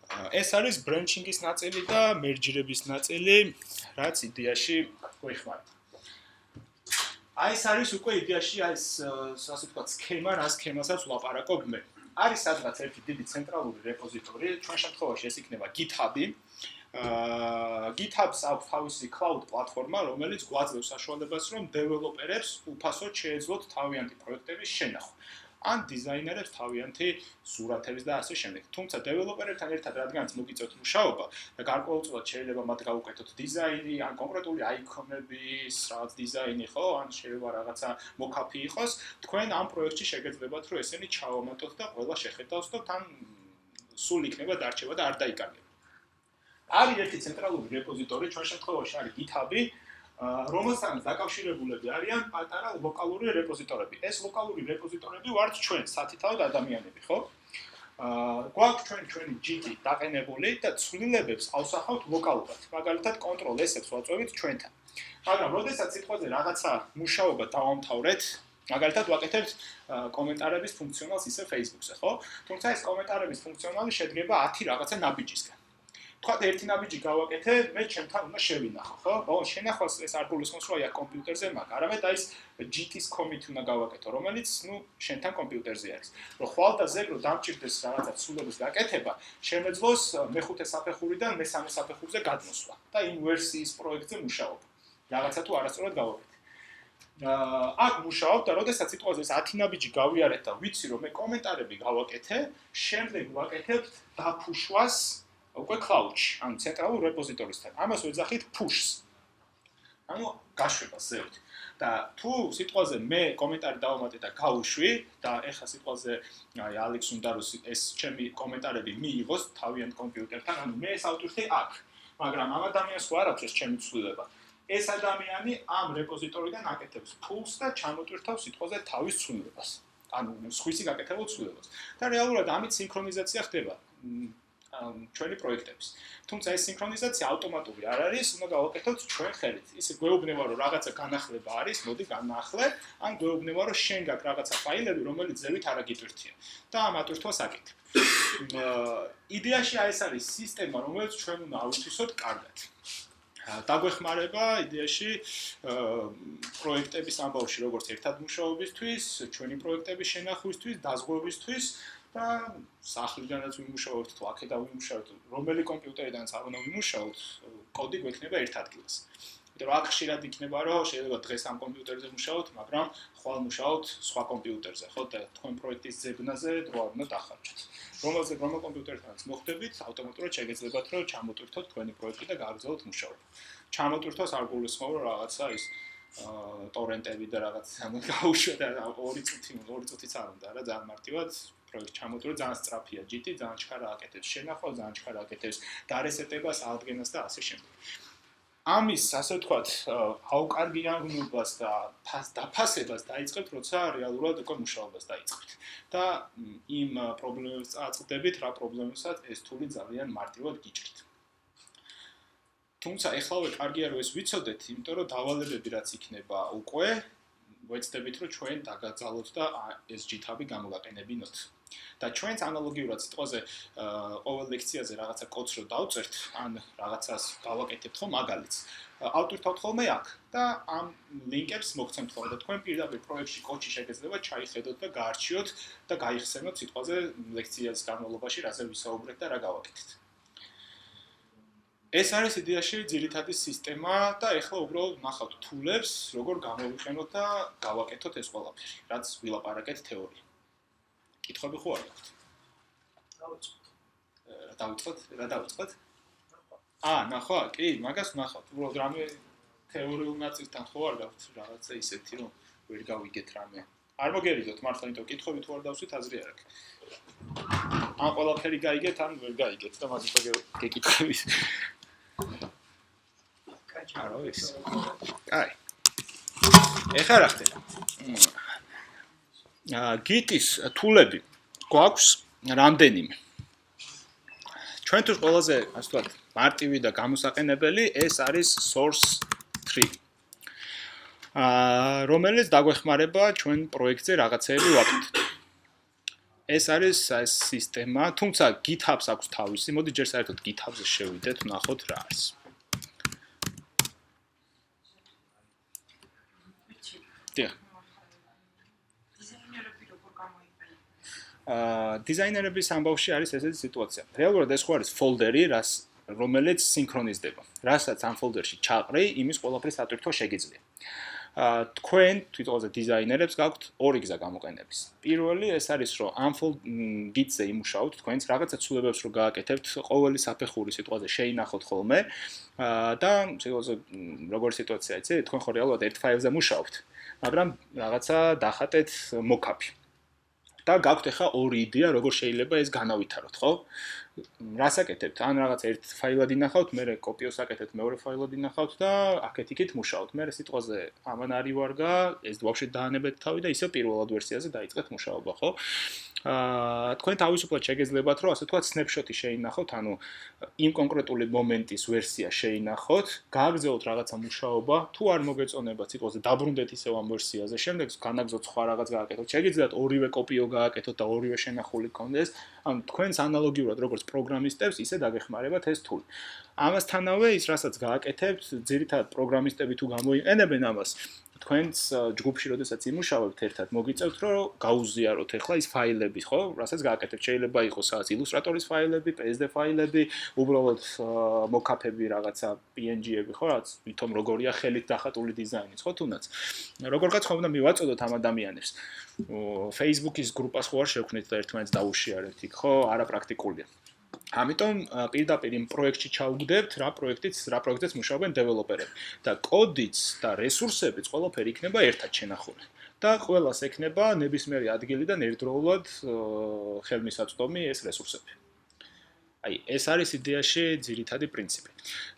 ეს არის ბრენჩინგის ნაწილი და მერჯირების ნაწილი, რაც იდეაში გვეხმარება. აი ეს არის უკვე იდეაში ეს ასე ვთქვათ სქემა, რა სქემასაც ვლაპარაკობ მე. არის სადღაც ერთი დიდი ცენტრალური რეპოზიტორი, ჩვენ შემთხვევაში ეს იქნება GitHub-ი. GitHub-ს აქვს თავისი cloud პლატფორმა, რომელიც გვაძლევს საშუალებას, რომ დეველოპერებს უფასოდ შეეძლოთ თავიანთი პროექტების შენახვა. ან დიზაინერებს თავიანთი სურათების და ასე შემდეგ. თუმცა დეველოპერებთან ერთად რადგანაც მოგიწევთ მუშაობა და გარკვეულწილად შეიძლება მათ გაუკეთოთ დიზაინი, ან კონკრეტული აიქონების, რაღაც დიზაინი, ხო, ან შეიძლება რაღაცა მოკაფი იყოს, თქვენ ამ პროექტში შეგეძლებათ, რომ ესენი ჩავამატოთ და ყველა შეხედავს და თან სულ იქნება დარჩება და არ დაიკარგება. არის ერთი ცენტრალური რეპოზიტორი, ჩვენ შემთხვევაში არის GitHub-ი, რომელსაც დაკავშირებულები არიან პატარა ლოკალური რეპოზიტორები. ეს ლოკალური რეპოზიტორები ვართ ჩვენ, სათითაოდ ადამიანები, ხო? გვაქვს ჩვენი GT დაყენებული და ცვლილებებს ავსახავთ ლოკალურად. მაგალითად, Ctrl+S-ს ვაწვევით ჩვენთან. მაგრამ როდესაც სიტყვაზე რაღაცა მუშაობა დავამთავრეთ, მაგალითად, ვაკეთებთ კომენტარების ფუნქციონალს ისე Facebook-ზე, ხო? თუმცა ეს კომენტარების ფუნქციონალი შედგება 10 რაღაცა ნაბიჯისგან. თქვათ ერთი ნაბიჯი გავაკეთე, მე ჩემთან უნდა შევინახო, ხო? ბოლოს შენახვას ეს არ გულისხმობს, რომ აი კომპიუტერზე მაქვს. არამედ აი ეს GT-ის commit უნდა გავაკეთო, რომელიც, შენთან კომპიუტერზე არის. რომ ხვალდაზე რომ დამჭირდეს რაღაცა ცვლილების გაკეთება, შემეძლოს მეხუთე საფეხურიდან მესამე საფეხურზე გადმოსვლა და იმ ვერსიის პროექტზე მუშაობა. რაღაცა თუ არასწორად გავაკეთე. აქ მუშაობ და როდესაც სიტყვაზე ეს 10 ნაბიჯი გავიარეთ და ვიცი რომ მე კომენტარები გავაკეთე, შემდეგ ვაკეთებთ დაფუშვას უკვე cloud-ში, ანუ ცენტრალურ რეპოზიტორისთან. ამას ვეძახით push-ს. ანუ გაშვებას ზევით. და თუ სიტყვაზე მე კომენტარი დავამატე და გავუშვი და ეხლა სიტყვაზე აი ალექს უნდა რომ ეს ჩემი კომენტარები მიიღოს თავიანთ კომპიუტერთან, ანუ მე ეს ავტვირთე აქ. მაგრამ ამ ადამიანს ხო არ აქვს ეს ჩემი ცვლილება. ეს ადამიანი ამ რეპოზიტორიდან აკეთებს pull-ს და ჩამოტვირთავს სიტყვაზე თავის ცვლილებას. ანუ სხვისი გაკეთებულ ცვლილებას. და რეალურად ამით სინქრონიზაცია ხდება. ჩვენი პროექტების. თუმცა ეს სინქრონიზაცია ავტომატური არ არის, უნდა გავაკეთოთ ჩვენ ხელით. ისე გვეუბნება რომ რაღაცა განახლება არის, მოდი განახლე, ან გვეუბნება რომ შენ გაქვს რაღაცა ფაილები, რომელიც ზევით არ აგიტვირთია და ამ ატვირთვას აკეთებ. იდეაში ეს არის სისტემა, რომელიც ჩვენ უნდა ავითვისოთ კარგად. დაგვეხმარება იდეაში პროექტების ამბავში, როგორც ერთად მუშაობისთვის, ჩვენი პროექტების შენახვისთვის, დაზღვევისთვის და სახლიდანაც ვიმუშაობთ, თუ აქედან ვიმუშაობთ, რომელი კომპიუტერიდანაც არ უნდა ვიმუშაოთ, კოდი გვექნება ერთ ადგილას. იმიტომ რომ აქ ხშირად იქნება, რომ შეიძლება დღეს ამ კომპიუტერზე ვიმუშაოთ, მაგრამ ხვალ ვიმუშაოთ სხვა კომპიუტერზე, ხო და თქვენ პროექტის ძებნაზე დრო არ უნდა დახარჯოთ. რომელ კომპიუტერთანაც მოხდებით, ავტომატურად შეგეძლებათ, რომ ჩამოტვირთოთ თქვენი პროექტი და გააგრძელოთ მუშაობა. ჩამოტვირთვას არ გულისხმობ, რომ რაღაცა ის ტორენტები და რაღაც ამით გაუშვა და 2 წუთიც არ უნდა რა, ძალიან მარტივად პროექტ ჩამოტვირთო, ძალიან სწრაფია ჯიტი, ძალიან ჩქარა აკეთებს შენახვა, ძალიან ჩქარა აკეთებს დარესეტებას, აღდგენას და ასე შემდეგ. ამის, ასე ვთქვათ, აუკარგიანობას და დაფასებას დაიწყებთ, როცა რეალურად უკვე მუშაობას დაიწყებთ. და იმ პრობლემებს წაწყდებით, რა პრობლემებსაც ეს თული ძალიან მარტივად გიჭრით. თუმცა ეხლავე კარგია რომ ეს ვიცოდეთ, იმიტომ რომ დავალებები რაც იქნება უკვე ვეცდებით რომ ჩვენ დაგაძალოთ და ეს ჯითაბი გამოვაყენებინოთ. და ჩვენც ანალოგიურად სიტყვაზე ყოველ ლექციაზე რაღაცა კოდს რო დავწერთ, ან რაღაცას გავაკეთებთ ხო მაგალითს. ავტვირთავთ ხოლმე აქ და ამ ლინკებს მოგცემთ ხოლმე და თქვენ პირდაპირ პროექტში კოდში შეგეძლება ჩაიხედოთ და გაარჩიოთ და გაიხსენოთ სიტყვაზე ლექციის განმავლობაში რაზე ვისაუბრეთ და რა გავაკეთეთ. ეს არის იდეაში ძირითადი სისტემა და ეხლა უბრალოდ ნახავთ თულებს, როგორ გამოვიყენოთ და გავაკეთოთ ეს ყველაფერი, რაც ვილაპარაკეთ თეორია. კითხვები ხო არ გაქვთ? რა დავიწყოთ? ნახვა, კი, მაგას ვნახავთ. უბრალოდ რამე თეორიულ ნაწილთან ხო არ გაქვთ რაღაცა ისეთი, რომ ვერ გავიგეთ რამე. არ მოგერიდოთ მართლა, იმიტომ კითხვები თუ არ დავსვით, აზრი არ აქვს. ან ყველაფერი გაიგეთ, ან ვერ გაიგეთ და მაგით გეკითხებით. არა ის. კაი. ეხლა რა ხდება? Git-ის თულები გვაქვს რამდენიმე. ჩვენთვის ყველაზე, ასე ვთქვათ, მარტივი და გამოსაყენებელი ეს არის source3. რომელიც დაგვეხმარება ჩვენ პროექტზე რაღაცეები ვაკეთოთ. ეს არის ეს სისტემა, თუმცა GitHub-ს აქვს თავისი. მოდი ჯერ საერთოდ GitHub-ზე შევიდეთ, ვნახოთ რა არის. დიახ. დიზაინერების ამბავში არის ესეთი სიტუაცია. რეალურად ეს ხო არის ფოლდერი, რომელიც სინქრონიზდება. რასაც ამ ფოლდერში ჩაყრი, იმის ყველაფრის ატვირთვა შეგიძლია. თქვენ თვითონზე დიზაინერებს გაქვთ ორი გზა გამოყენების. პირველი ეს არის, რომ ამ Git-ზე იმუშაოთ, თქვენს რაღაცა ცვლილებებს რო გააკეთებთ, ყოველი საფეხური სიტყვაზე შეინახოთ ხოლმე და თვითონზე როგორი სიტუაცია იცი, თქვენ ხო რეალურად ერთ ფაილზე მუშაობთ, მაგრამ რაღაცა დახატეთ mock-up-ი. და გაქვთ ახლა ორი იდეა, როგორ შეიძლება ეს განავითაროთ, ხო? რას აკეთებთ? ან რაღაც ერთ ფაილად ინახავთ, მერე კოპიოს აკეთებთ, მეორე ფაილად ინახავთ და აქეთ-იქით მუშაობთ. მერე სიტყვაზე ამან არ ივარგა, ეს ბავშვი დაანებეთ თავი და ისე პირველად ვერსიაზე დაიწყეთ მუშაობა, ხო? თქვენ თავისუფლად შეგეძლებათ, რომ ასე ვთქვათ, snapshot-ი შეინახოთ, ანუ იმ კონკრეტული მომენტის ვერსია შეინახოთ, გააგრძელოთ რაღაცა მუშაობა, თუ არ მოგეწონება სიტყვაზე დაბრუნდეთ ისევ ამ ვერსიაზე, შემდეგ განაგზოთ სხვა რაღაც გააკეთოთ. შეგიძლიათ ორივე კოპიო გააკეთოთ და ორივე შენახული გქონდეს. ანუ თქვენს ანალოგიურად როგორც პროგრამისტებს, ისე დაგეხმარებათ ეს თული. ამასთანავე ის, რასაც გააკეთებთ, ძირითადად პროგრამისტები თუ გამოიყენებენ ამას, თქვენს ჯგუფში როდესაც იმუშავებთ ერთად, მოგიწევთ, რომ გაუზიაროთ ახლა ის ფაილები, ხო, რასაც გააკეთებთ. შეიძლება იყოს რაღაც ილუსტრატორის ფაილები, PSD ფაილები, უბრალოდ mock-up-ები, რაღაცა PNG-ები, ხო, რაც ვითომ როგორია ხელით დახატული დიზაინიც, ხო, თუნდაც. როგორღაც ხომ უნდა მივაწოდოთ ამ ადამიანებს. Facebook-ის გრუპას ხო არ შევქმნით და ერთმანეთს დაუშიარებთ იქ, ხო, არაპრაქტიკულია. ამიტომ პირდაპირ იმ პროექტში ჩაუგდებთ, რა პროექტიც მუშაობენ დეველოპერები და კოდიც და რესურსებიც ყველაფერი იქნება ერთად შენახული. და ყველას ექნება ნებისმიერი ადგილიდან ერთდროულად ხელმისაწვდომი ეს რესურსები. აი, ეს არის იდეაში ძირითადი პრინციპი.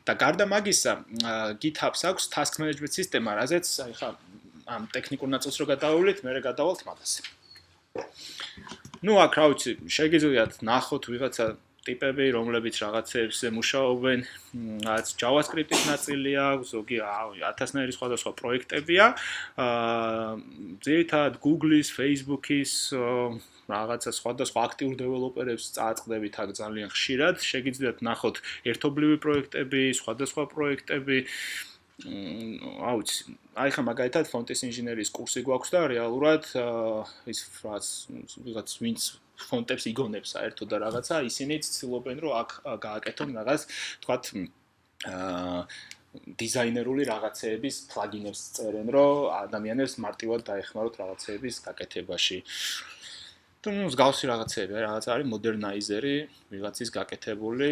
და გარდა მაგისა, GitHub-ს აქვს task management სისტემა, რაზეც აი ხა ამ ტექნიკურ ნაწილს რო გადავავლით, მე გადავალთ მაგას. აქ რა ვიცი, შეგიძლიათ ნახოთ ვიღაცა ტიპები, რომლებიც რაღაცებზე მუშაობენ, რაც JavaScript-ის ნაწილი აქვს, ზოგი 1000-ნაირი სხვადასხვა პროექტებია. ძირითადად Google-ის, Facebook-ის რაღაცა სხვადასხვა აქტიურ დეველოპერებს წააწყდებით აქ ძალიან ხშირად. შეგიძლიათ ნახოთ ერთობლივი პროექტები, სხვადასხვა პროექტები. აი ხა მაგალითად ფონტის ინჟინერიის კურსი გვაქვს და რეალურად ის ვიღაც ვინც ფონტებს იგონებს საერთოდ და რაღაცა ისინი ცდილობენ რომ აქ გააკეთონ რაღაც თქვათ დიზაინერული რაღაცეების პლაგინებს წერენ რომ ადამიანებს მარტივად დაეხმაროთ რაღაცეების გაკეთებაში. მსგავსი რაღაცები, რაღაც არის მოდერნაიზერი, ვიღაცის გაკეთებული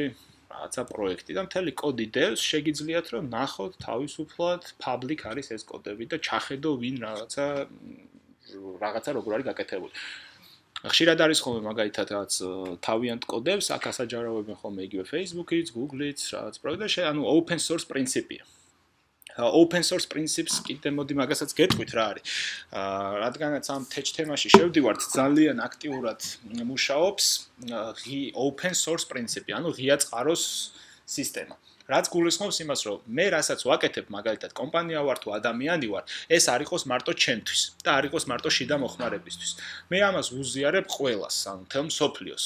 რაღაცა პროექტი და მთელი კოდი დევს შეგიძლიათ რომ ნახოთ თავისუფლად public არის ეს კოდები და ჩახედო ვინ რაღაცა როგორ არის გაკეთებული. ხშირად არის ხოლმე მაგალითად რაღაც თავიანთ კოდებს აქ ასაჯარავებენ ხოლმე იგივე Facebook-იც, Google-იც, რაღაც პროექტი, ანუ open source პრინციპია. Open source principles კიდე მოდი მაგასაც გეტყვით რა არის. რადგანაც ამ თემაში შევდივართ ძალიან აქტიურად მუშაობს open source პრინციპი, ანუ ღია წყაროს სისტემა. რაც გულისხმობს იმას, რომ მე რასაც ვაკეთებ, მაგალითად კომპანია ვარ თუ ადამიანი ვარ, ეს არ იყოს მარტო ჩემთვის და არ იყოს მარტო შიდა მოხმარებისთვის. მე ამას ვუზიარებ ყველას, ანუ მთელ მსოფლიოს.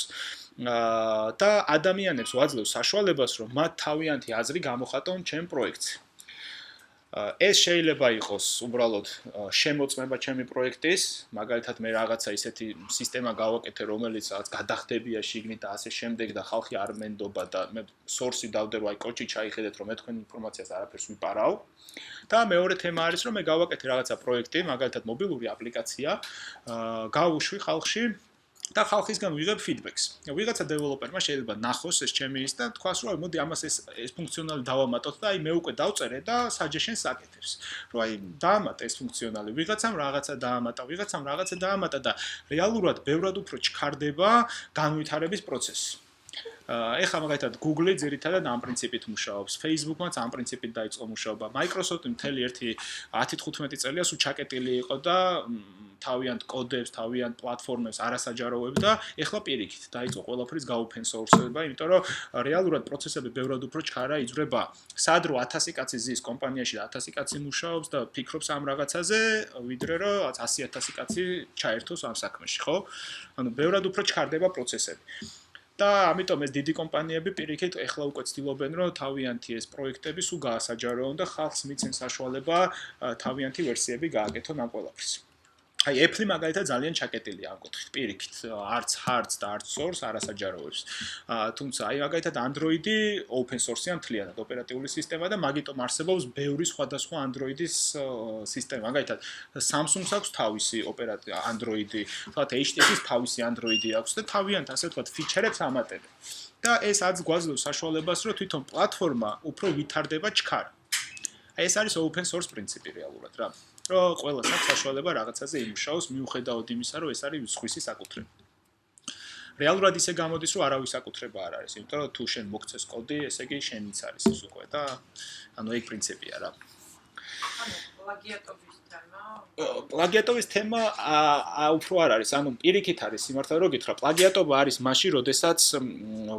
და ადამიანებს ვაძლევ საშუალებას, რომ მათ თავიანთი აზრი გამოხატონ ჩემ პროექტზე. ეს შეიძლება იყოს უბრალოდ შემოწმება ჩემი პროექტის, მაგალითად მე რაღაცა ისეთი სისტემა გავაკეთე, რომელიც რაღაც გადახდებია შიგნით და ასე შემდეგ და ხალხი არ მენდობა და მე სორსი დავდე რომ აი კოჩი ჩაიხედეთ რომ მე თქვენ ინფორმაციას არაფერს ვიპარავ. და მეორე თემა არის რომ მე გავაკეთე რაღაცა პროექტი, მაგალითად მობილური აპლიკაცია, გავუშვი ხალხში და ხალხისგან ვიღებ ფიდბექს. ვიღაცა დეველოპერმა შეიძლება ნახოს ეს ჩემი ის და თქვას რომ მოდი ამას ეს ფუნქციონალი დავამატოთ და აი მე უკვე დავწერე და suggestions აკეთებს. რომ აი დაამატა ეს ფუნქციონალი, ვიღაცამ რაღაცა დაამატა და რეალურად ბევრად უფრო ჩქარდება განვითარების პროცესი. ეხლა მაგალითად Google ძირითადად ამ პრინციპით მუშაობს, Facebook-მაც ამ პრინციპით დაიწყო მუშაობა. Microsoft მთელი ერთი 10-15 წელია სულ ჩაკეტილი იყო და თავიანთ კოდებს, თავიანთ პლატფორმებს არასაჯაროვებდა, ეხლა პირიქით დაიწყო ყველაფრის გაopen source-ება, იმიტომ რომ რეალურად პროცესები ბევრად უფრო ჩქარა იძრება. სად რო 1000 კაცი ზის კომპანიაში და 1000 კაცი მუშაობს და ფიქრობს ამ რაღაცაზე, ვიდრე რომ 100,000 კაცი ჩაერთოს ამ საქმეში, ხო? ანუ ბევრად უფრო ჩქარდება პროცესები. და ამიტომ ეს დიდი კომპანიები პირიქით ეხლა უკვე ცდილობენ რომ თავიანთი ეს პროექტები სულ გაასაჯაროონ და ხალხს მიცემს საშუალება თავიანთი ვერსიები გააკეთონ ამ ყველაფრის. აი Apple მაგალითად ძალიან ჩაკეტილია ამ კუთხით. პირიქით არც hard და არც source არასაჯაროებს. თუმცა აი მაგალითად Android-ი open source-ია მთლიანად ოპერატიული სისტემა და მაგიტომ არსებობს ბევრი სხვადასხვა Android-ის სისტემა. მაგალითად Samsung-ს აქვს თავისი Android-ი, თქვათ HTC-ს თავისი Android-ი აქვს და თავიანთ ასე ვთქვათ ფიჩერებს ამატებენ. და ეს adds გვაძლევს საშუალებას, რომ თვითონ პლატფორმა უფრო ვითარდება ჩქარა. აი ეს არის open source პრინციპი რეალურად რა. რომ ყველას აქვს საშუალება რაღაცაზე იმუშაოს, მიუხედავად იმისა, რომ ეს არის სხვისი საკუთრება. რეალურად ისე გამოდის, რომ არავის საკუთრება არ არის, იმიტომ რომ თუ შენ მოგცეს კოდი, ესე იგი შენიც არის ის უკვე და ანუ ეგ პრინციპია რა. ანუ პლაგიატობის თემა? პლაგიატობის თემა უფრო არ არის, ანუ პირიქით არის სიმართლე რომ გითხრა, პლაგიატობა არის მაშინ, როდესაც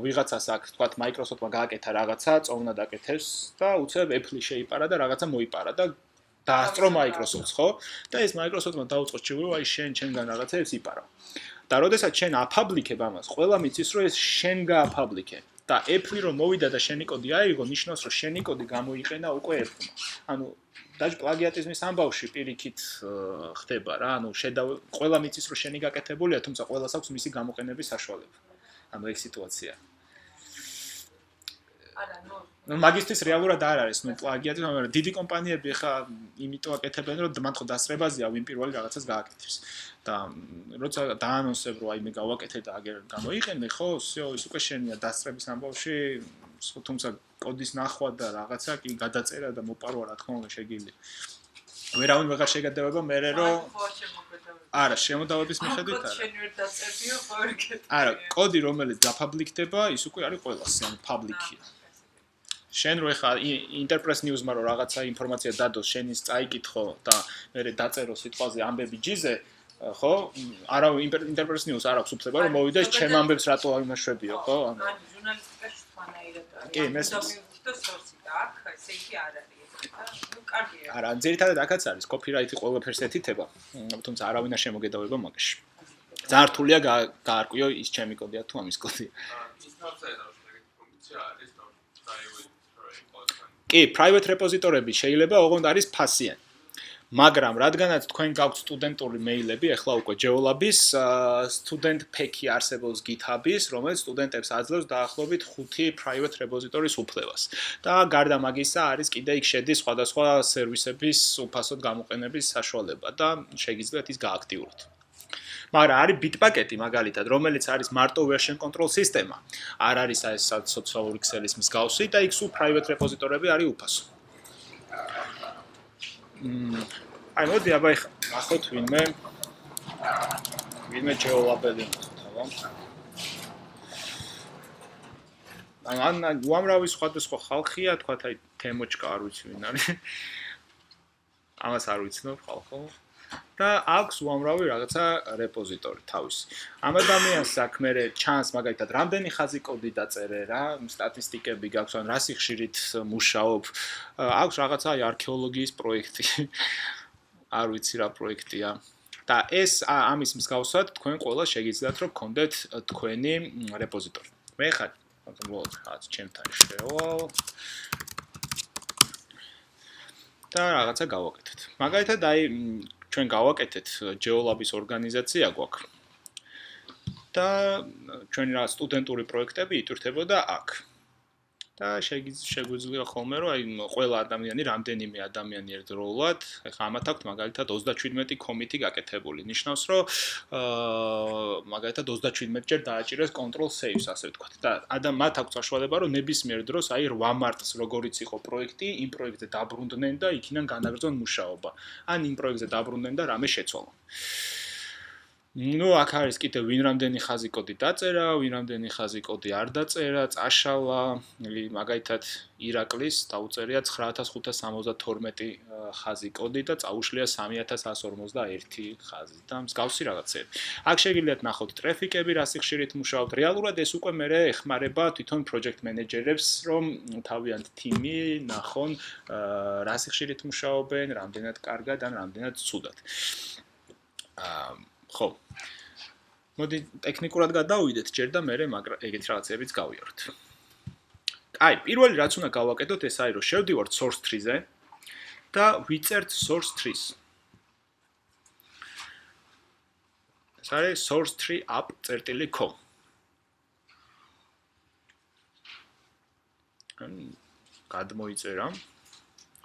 ვიღაცას აქვს, თქვათ Microsoft-მა გააკეთა რაღაცა, წოვნა დაკეთებს და უცებ Apple შეიპარა და რაღაცა მოიპარა და დაასწრო Microsoft-ს, ხო? და ეს Microsoft-მა დაუწყო ჩიურო, აი შენგან რაღაცებს იპარავ. და როდესაც შენ აპაბლიკებ ამას, ყველა მიცის რომ ეს შენ გააპაბლიკე. და Apple რომ მოვიდა და შენი კოდი აიღო, ნიშნავს რომ შენი კოდი გამოიყენა უკვე Apple-მა. ანუ დაჟ პლაგიატიზმის ამბავში პირიქით ხდება რა, ანუ ყველა მიცის რომ შენი გაკეთებულია, თუმცა ყველას აქვს მისი გამოყენების საშუალება. ანუ ეგ სიტუაცია. არა, ნუ ну მაგისტრის რეალურად არ არის, ну პლაგიატი, მაგრამ დიდი კომპანიები ხა იმიტომ აკეთებენ, რომ მათ ხო დასწრებაზეა ვინ პირველი რაღაცას გააკეთებს. და როცა დაანონსებ, რომ აი მე გავაკეთე და აგერ გამოიყენე, ხო, всё, ის უკვე შენია დასწრების ამბავში, თუმცა კოდის ნახვა და რაღაცა კი გადაწერა და მოპარვა რა თქმა უნდა შეგიძლია. ვერავინ ვეღარ შეგადევება მე რომ არა, შემოდავების მიხედვით არა. შენ ვერ დაწერდიო, ხო ვერ გეტყვი. არა, კოდი რომელიც დაფაბლიქდება, ის უკვე არის ყველას, ანუ პაბლიკია. შენ რო ეხა Enterprise News-მა რო რაღაცა ინფორმაცია დადოს, შენის წაიკითხო და მე დაწერო სიტყვაზე ამბები ჯიზე, ხო? არა Enterprise News არ აქვს უფლება რომ მოვიდეს ჩემ ამბებს რატო აიმაშვებიო, ხო? ანუ ჟურნალისტიკაში სხვანაირად არის. კი, მესმის. და სორსი და აქ ესე იგი არ არის ეს და ნუ კარგია. არა, ძირითადად აქაც არის copyright-ი ყველაფერს ეთითება, თუმცა არავინ არ შემოგედავება მაგაში. ძალიან რთულია გაარკვიო ის ჩემი კოდია თუ ამის კოდია. ის თავსაერთო ფუნქცია არის კი, private repository-ები შეიძლება ოღონდ არის ფასიანი. მაგრამ რადგანაც თქვენ გაქვთ სტუდენტური მეილები, ახლა უკვე GeoLab-ის student pack-ი არსებობს GitHub-ის, რომელიც სტუდენტებს აძლევს დაახლოებით 5 private repository-ის უფლებას. და გარდა მაგისა არის კიდე იქ შედის სხვადასხვა სერვისების უფასოდ გამოყენების საშუალება და შეგიძლიათ ის გააქტიუროთ. მაგრამ არის Bitbucket-ი მაგალითად, რომელიც არის მარტო version control სისტემა. არ არის ეს სოციალური ქსელის მსგავსი და იქ სულ private repository-ები არის უფასო. აი მოდი აბა ახოთ ვინმე GeoLab-ები მოხდება. ან უამრავი სხვადასხვა ხალხია, თქვათ აი თემოჩკა არ ვიცი ვინ არის. ამას არ ვიცნობ ხალხო. და აქვს უამრავი რაღაცა რეპოზიტორი თავისი. ამ ადამიანს საქმე ჩანს მაგალითად რამდენი ხაზი კოდი დაწერე რა, სტატისტიკები გაქვს, ან რა სიხშირით მუშაობ. აქვს რაღაცა აი არქეოლოგიის პროექტი. არ ვიცი რა პროექტია. და ეს ამის მსგავსად თქვენ ყველა შეგიძლიათ რომ გქონდეთ თქვენი რეპოზიტორი. მე ხარ რაღაც ჩემთან შევალ და რაღაცა გავაკეთეთ. მაგალითად აი ჩვენ გავაკეთეთ GeoLab-ის ორგანიზაცია გვაქვს. და ჩვენი რა სტუდენტური პროექტები იტვირთებოდა აქ. და შეგვიძლია ხოლმე რომ აი ყველა ადამიანი რამდენიმე ადამიანი ერთდროულად, ეხლა ამათ აქვს მაგალითად 37 კომიტი გაკეთებული. ნიშნავს რომ მაგალითად 37 ჯერ დააჭირეს control saves ასე ვთქვათ. და მათ აქვს საშუალება რომ ნებისმიერ დროს აი 8 მარტს როგორიც იყო პროექტი, იმ პროექტზე დაბრუნდნენ და იქიდან განაგრძონ მუშაობა. ან იმ პროექტზე დაბრუნდნენ და რამე შეცვალონ. ну, აქ არის კიდე ვინ რამდენი ხაზი კოდი დაწერა, ვინ რამდენი ხაზი კოდი არ დაწერა, წაშალა, მაგალითად ირაკლის დაუწერია 9572 ხაზი კოდი და წაუშლია 3141 ხაზი და მსგავსი რაღაცები. აქ შეგიძლიათ ნახოთ ტრაფიკები, რა სიხშირით მუშაობთ. რეალურად ეს უკვე მე ეხმარება თვითონ project manager-ებს, რომ თავიანთ თიმი ნახონ რა სიხშირით მუშაობენ, რამდენად კარგად ან რამდენად ცუდად. ხო. მოდი ტექნიკურად გადავიდეთ ჯერ და მე ეგეთ რაღაცებიც გავიაროთ. აი, პირველი რაც უნდა გავაკეთოთ ეს არის რომ შევდივართ source tree-ზე და ვიწერთ source tree-ს. ეს არის source tree app.com. გადმოიწერა.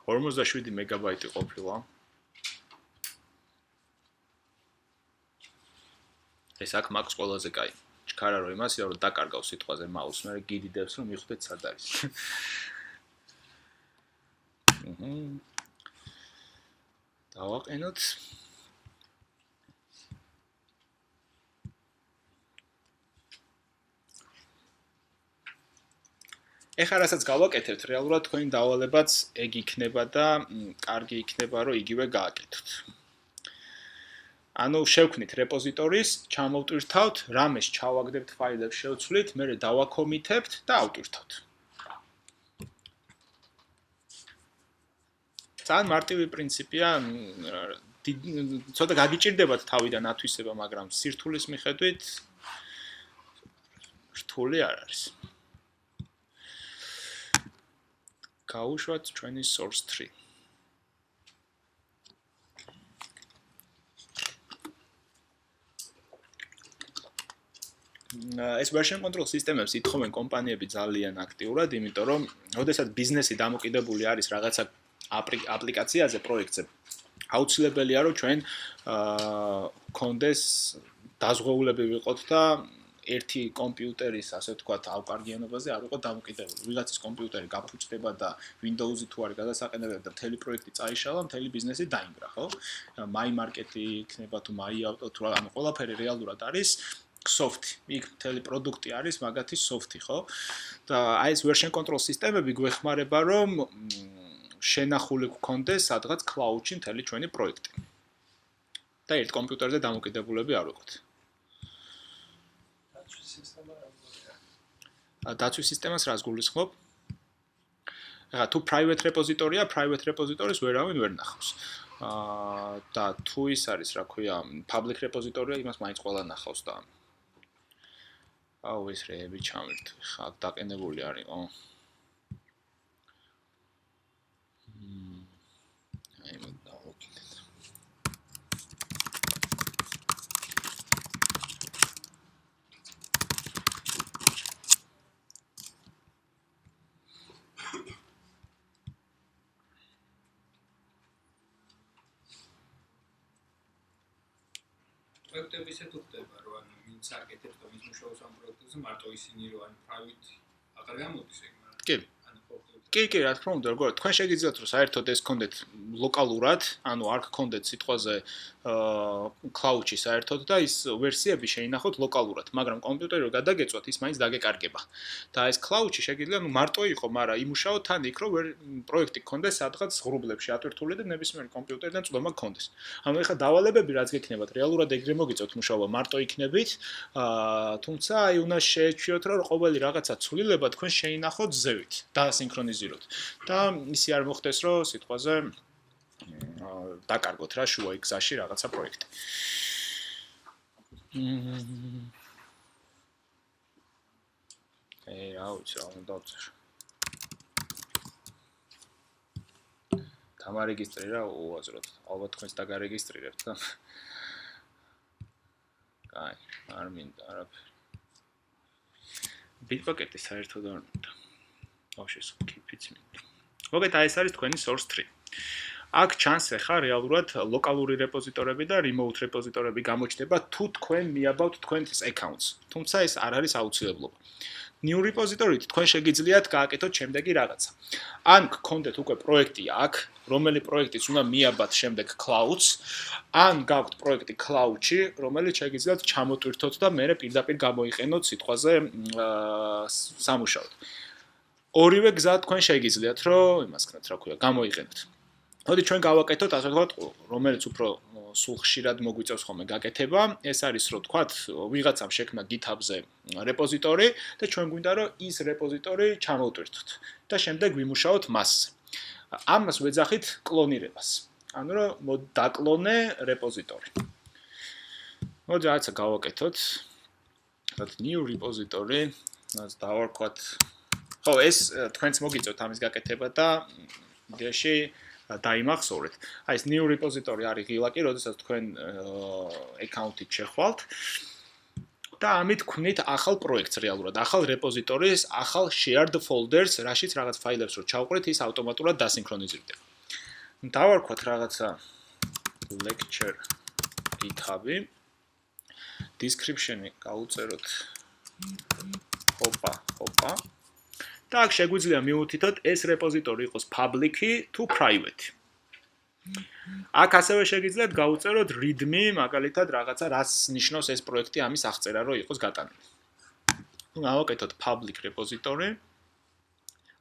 47 მეგაბაიტი ყოფილა. ეს აქ მაქვს ყველაზე კაი. ჩქარა რომ იმასია რომ დაკარგავს სიტყვაზე მაუსს, მე გიდიდებს რომ მიხვდეთ სად არის. დავაყენოთ. ეხლა რასაც გავაკეთებთ, რეალურად თქვენი დავალებაც ეგ იქნება და კარგი იქნება რომ იგივე გააკეთოთ. ანუ შევქმნით რეპოზიტორის, ჩამოვტვირთავთ, რამეს ჩავაგდებთ ფაილებს შევცვლით, მე დავაკომითებთ და ავტვირთავთ. ძალიან მარტივი პრინციპია, ცოტა გაგიჭირდებათ თავიდან ათვისება, მაგრამ სირთულის მიხედვით რთული არ არის. გავუშვათ ჩვენი source tree. ეს version control სისტემებს ითხოვენ კომპანიები ძალიან აქტიურად, იმიტომ რომ როდესაც ბიზნესი დამოკიდებული არის რაღაცა აპლიკაციაზე, პროექტზე, აუცილებელია რომ ჩვენ კონდეს დაზღვეულები ვიყოთ და ერთი კომპიუტერის, ასე ვთქვათ, ავკარგიანობაზე არ ვიყოთ დამოკიდებული. ვიღაცის კომპიუტერი გაფუჭდება და Windows-ი თუ არის გადასაყენებელი და მთელი პროექტი წაიშალა, მთელი ბიზნესი დაინგრა, ხო? My Market-ი იქნება თუ My Auto თუ რა, ანუ ყველაფერი რეალურად არის soft-ი. იქ მთელი პროდუქტი არის მაგათი soft-ი, ხო? და აი ეს version control სისტემები გვეხმარება, რომ შენახული გქონდეს სადღაც cloud-ში მთელი ჩვენი პროექტი. და ერთ კომპიუტერზე დამოკიდებულები არ ვიყოთ. დაცვის სისტემას რას გულისხმობ? ახლა თუ private repository-ია, private repository-ს ვერავინ ვერ ნახავს. და თუ ის არის, რა ქვია, public repository-ია, იმას მაინც ყველა ნახავს და აუ ეს რეები ჩამირთ. ხა დაყენებული არისო. აი მე დავუკიდეთ. პროექტები ისე თუ ხდება, რომ ანუ ვინც აკეთებს და ვინც მუშაობს ამ პროექტებზე, მარტო ისინი რომ ანუ private აღარ გამოდის ეგ, მაგრამ კი. ანუ პროექტები კი, რა თქმა უნდა, როგორ თქვენ შეგიძლიათ რომ საერთოდ ეს კონდეთ ლოკალურად, ანუ არ გქონდეთ სიტყვაზე cloud-ში საერთოდ და ის ვერსიები შეინახოთ ლოკალურად, მაგრამ კომპიუტერი რო გადაგეწვათ, ის მაინც დაგეკარგება. და ეს cloud-ში შეგიძლია ნუ მარტო იყო, მაგრამ იმუშაოთ თან იქ რომ პროექტი გქონდეს სადღაც ღრუბლებში ატვირთული და ნებისმიერი კომპიუტერიდან წვდომა გქონდეს. ანუ ეხლა დავალებები რაც გექნებათ, რეალურად ეგრე მოგიწევთ მუშაობა მარტო იქნებით, თუმცა აი უნდა შეეჩვიოთ რომ ყოველი რაღაცა ცვლილება თქვენ შეინახოთ ზევით და სინქრონიზიროთ. და ისი არ მოხდეს რომ სიტყვაზე დაკარგოთ რა შუა გზაში რაღაცა პროექტი. რა ვიცი რა უნდა დავწერო. დამარეგისტრირა უაზროდ. ალბათ თქვენს დაგარეგისტრირებთ და კაი, არ მინდა არაფერი. Bitbucket-ი საერთოდ არ მინდა. ვაფშე keep-იც მინდა. მოგეთ აი ეს არის თქვენი source tree. აქ ჩანს ახლა რეალურად ლოკალური რეპოზიტორები და remote რეპოზიტორები გამოჩნდება თუ თქვენ მიაბავთ თქვენს accounts. თუმცა ეს არ არის აუცილებლობა. New repository-ით თქვენ შეგიძლიათ გააკეთოთ შემდეგი რაღაცა. ან გქონდეთ უკვე პროექტი აქ, რომელი პროექტიც უნდა მიაბავთ შემდეგ clouds, ან გაქვთ პროექტი cloud-ში, რომელიც შეგიძლიათ ჩამოტვირთოთ და მერე პირდაპირ გამოიყენოთ სიტყვაზე სამუშაოდ. ორივე გზა თქვენ შეგიძლიათ, რომ იმას ქნათ, რა ქვია, გამოიყენოთ. მოდი ჩვენ გავაკეთოთ, ასე ვთქვათ, რომელიც უფრო სულ ხშირად მოგვიწევს ხოლმე გაკეთება, ეს არის, რომ ვთქვათ, ვიღაცამ შექმნა GitHub-ზე რეპოზიტორი და ჩვენ გვინდა, რომ ის რეპოზიტორი ჩამოვტვირთოთ და შემდეგ ვიმუშაოთ მასზე. ამას ვეძახით კლონირებას. ანუ რომ დაკლონე რეპოზიტორი. მოდი რაცა გავაკეთოთ. ვთქვათ, new repository, მას დავარქვათ. ხო, ეს თქვენც მოგიწევთ ამის გაკეთება და იდეაში დაიმახსოვრეთ. აი ეს new repository არის ღილაკი, როდესაც თქვენ account-ით შეხვალთ და ამით ქმნით ახალ პროექტს რეალურად, ახალ რეპოზიტორის, ახალ shared folders, რაშიც რაღაც ფაილებს რო ჩავყრით, ის ავტომატურად დასინქრონიზირდება. დავარქვათ რაღაცა lecture GitHub-ი. Description-ი გავუწეროთ hoppa. და აქ შეგვიძლია მიუთითოთ ეს რეპოზიტორი იყოს public-ი თუ private-ი. აქ ასევე შეგიძლიათ გავუწეროთ readme, მაგალითად რაღაცა რას ნიშნავს ეს პროექტი ამის აღწერა რომ იყოს გატანილი. ნუ გავაკეთოთ public repository.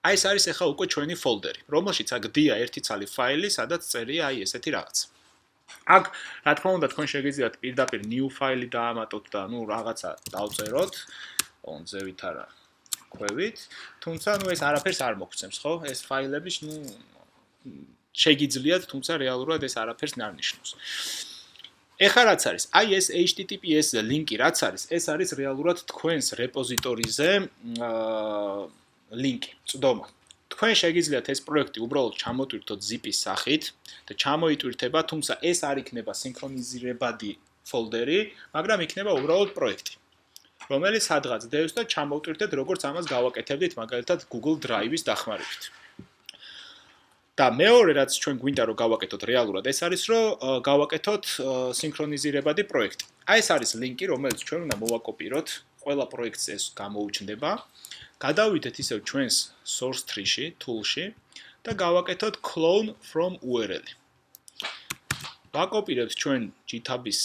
აი ეს არის ახლა უკვე ჩვენი ფოლდერი, რომელშიც აქ დია ერთი ცალი ფაილი, სადაც წერია აი ესეთი რაღაც. აქ რა თქმა უნდა თქვენ შეგიძლიათ პირდაპირ new ფაილი დაამატოთ და ნუ რაღაცა დავწეროთ. ზევით არა ქვევით, თუმცა ნუ ეს არაფერს არ მოგცემს, ხო? ეს ფაილები ნუ შეგიძლიათ, თუმცა რეალურად ეს არაფერს არ ნიშნავს. ეხლა რაც არის? აი ეს HTTPS ლინკი რაც არის? ეს არის რეალურად თქვენს რეპოზიტორიზე ლინკი, წვდომა. თქვენ შეგიძლიათ ეს პროექტი უბრალოდ ჩამოტვირთოთ zip-ის სახით და ჩამოიტვირთება, თუმცა ეს არ იქნება სინქრონიზირებადი ფოლდერი, მაგრამ იქნება უბრალოდ პროექტი. რომელიც სადღაც დევს და ჩამოვტვირთეთ, როგორც ამას გავაკეთებდით, მაგალითად Google Drive-ის დახმარებით. და მეორე რაც ჩვენ გვინდა რომ გავაკეთოთ რეალურად, ეს არის რომ გავაკეთოთ სინქრონიზირებადი პროექტი. აი ეს არის ლინკი, რომელიც ჩვენ უნდა მოვაკოპიროთ, ყველა პროექტს ეს გამოუჩნდება. გადავიდეთ ისევ ჩვენს source tree-ში, tool-ში და გავაკეთოთ clone from URL-ი. ვაკოპირებთ ჩვენ GitHub-ის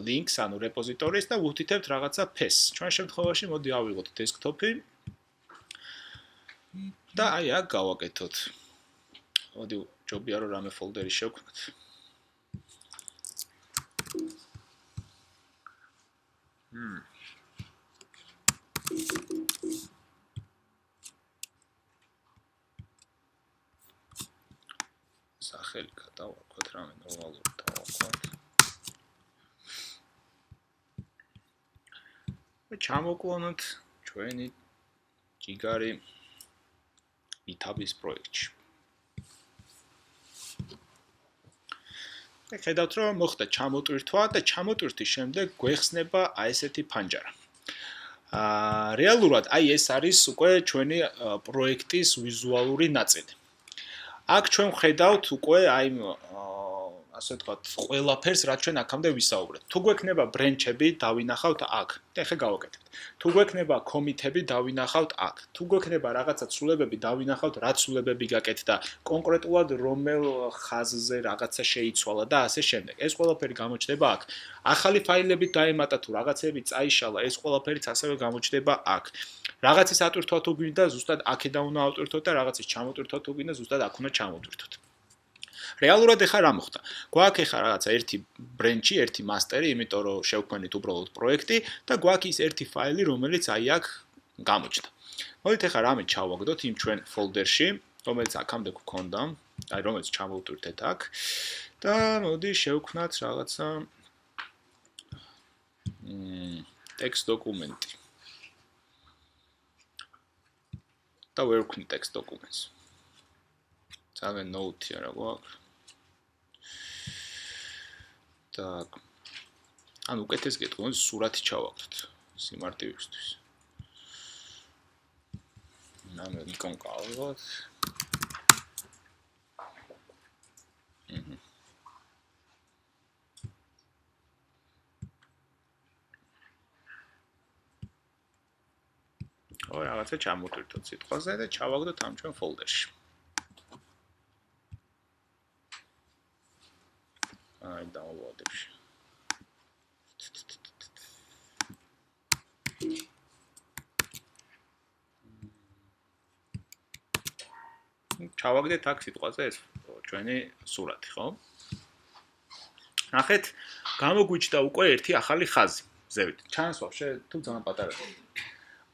links, ანუ რეპოზიტორიას და ვუთითებთ რაღაცა path. ჩვენ შემთხვევაში მოდი ავიღოთ desktop-ი და აი აქ გავაკეთოთ. მოდი ჯობია რომ რამე ფოლდერი შევქმნათ. სახელი გადავარქვათ რამე ნორმალური დავარქვათ. ჩამოკლონოთ ჩვენი ჯიგარი GitHub-ის პროექტში. ხედავთ რომ მოხდა ჩამოტვირთვა და ჩამოტვირთვის შემდეგ გვეხსნება აი ესეთი ფანჯარა. რეალურად აი ეს არის უკვე ჩვენი პროექტის ვიზუალური ნაწილი. აქ ჩვენ ხედავთ უკვე აი ასე ვთქვათ, ყველაფერს რაც ჩვენ აქამდე ვისაუბრეთ. თუ გვექნება ბრენჩები, დავინახავთ აქ. ეხლა გავაკეთებთ. თუ გვექნება კომიტები, დავინახავთ აქ. თუ გვექნება რაღაცა ცვლილებები, დავინახავთ რა ცვლილებები გაკეთდა, კონკრეტულად რომელ ხაზზე რაღაცა შეიცვალა და ასე შემდეგ. ეს ყველაფერი გამოჩნდება აქ. ახალი ფაილები დაემატა თუ რაღაცები წაიშალა, ეს ყველაფერიც ასევე გამოჩნდება აქ. რაღაცის ატვირთვა თუ გვინდა, ზუსტად აქედან უნდა ავტვირთოთ და რაღაცის ჩამოტვირთვა თუ გვინდა, ზუსტად აქ უნდა ჩამოვტვირთოთ. რეალურად ეხა რა მოხდა? გვაქვს ეხა რაღაცა ერთი ბრენჩი, ერთი მასტერი, იმიტომ რომ შევქმნით უბრალოდ პროექტი და გვაქვს ის ერთი ფაილი, რომელიც აი აქ გამოჩნდა. მოდით ეხა რამე ჩავაგდოთ იმ ჩვენ ფოლდერში, რომელიც აქამდე გვქონდა, აი რომელიც ჩამოვტვირთეთ აქ და მოდი შევქმნათ რაღაცა text დოკუმენტი. და ვერ ვქნი text დოკუმენტს. ძალიან note-ია რა გვაქვს. Так. ანუ უკეთეს გეტყვი, სურათი ჩავაგდოთ სიმარტივისთვის. ნამე ნიკონ გავიღოთ. ой, რაღაცა ჩამოვტვირთოთ სიტყვაზე და ჩავაგდოთ ამ ჩვენ ფოლდერში. აი დაუნლოდებში. ჩავაგდეთ აქ სიტყვაზე ეს ჩვენი სურათი, ხო? ნახეთ, გამოგვიჩნდა უკვე ერთი ახალი ხაზი. ზევით. ჩანს ვაფშე თუ ძალიან პატარა.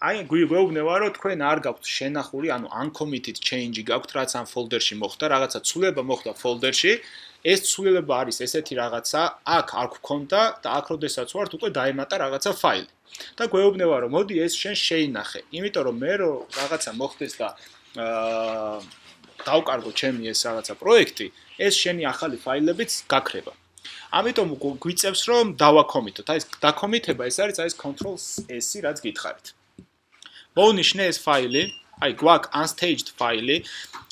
აი გვეუბნება რომ თქვენ არ გაქვთ შენახული, ანუ uncommitted change გაქვთ, რაც ამ ფოლდერში მოხდა, რაღაცა ცვლილება მოხდა ფოლდერში. ეს ცვლილება არის ესეთი რაღაცა, აქ არ გქონდა და აქ როდესაც ვართ უკვე დაემატა რაღაცა ფაილი. და გვეუბნება რომ მოდი ეს შენ შეინახე, იმიტომ რომ მე რომ რაღაცა მოხდეს და დავკარგო ჩემი ეს რაღაცა პროექტი, ეს შენი ახალი ფაილებიც გაქრება. ამიტომ გვიწევს რომ დავაკომიტოთ. აი ეს დაკომიტება ეს არის აი ეს Ctrl+S-ი რაც გითხარით. მოვნიშნე ეს ფაილი, აი გვაქვს unstaged ფაილი.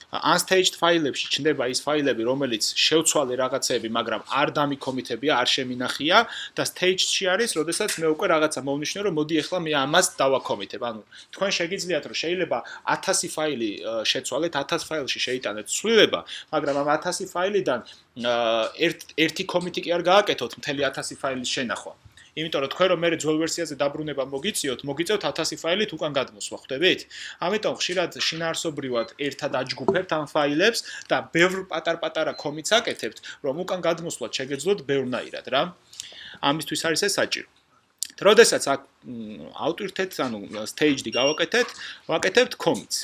unstaged ფაილებში ჩნდება ის ფაილები, რომელიც შევცვალე რაღაცები, მაგრამ არ დამიკომიტებია, არ შემინახია და staged-ში არის, როდესაც მე უკვე რაღაცა მოვნიშნე, რომ მოდი ახლა მე ამას დავაკომიტებ. ანუ თქვენ შეგიძლიათ რომ შეიძლება 1000 ფაილი შეცვალეთ, 1000 ფაილში შეიტანეთ ცვლილება, მაგრამ ამ 1000 ფაილიდან ერთი კომიტი კი არ გააკეთოთ მთელი 1000 ფაილის შენახვა. იმიტომ რომ თქვენ რომ მე ძველ ვერსიაზე დაბრუნება მოგიწიოთ 1000 ფაილით უკან გადმოსვა, ხვდებით? ამიტომ ხშირად შინაარსობრივად ერთად აჯგუფებთ ამ ფაილებს და ბევრ პატარ-პატარა კომიტს აკეთებთ, რომ უკან გადმოსვლად შეგეძლოთ ბევრნაირად, რა. ამისთვის არის ეს საჭირო. როდესაც აქ ავტვირთეთ, ანუ stage-დი ვაკეთებთ კომიტს.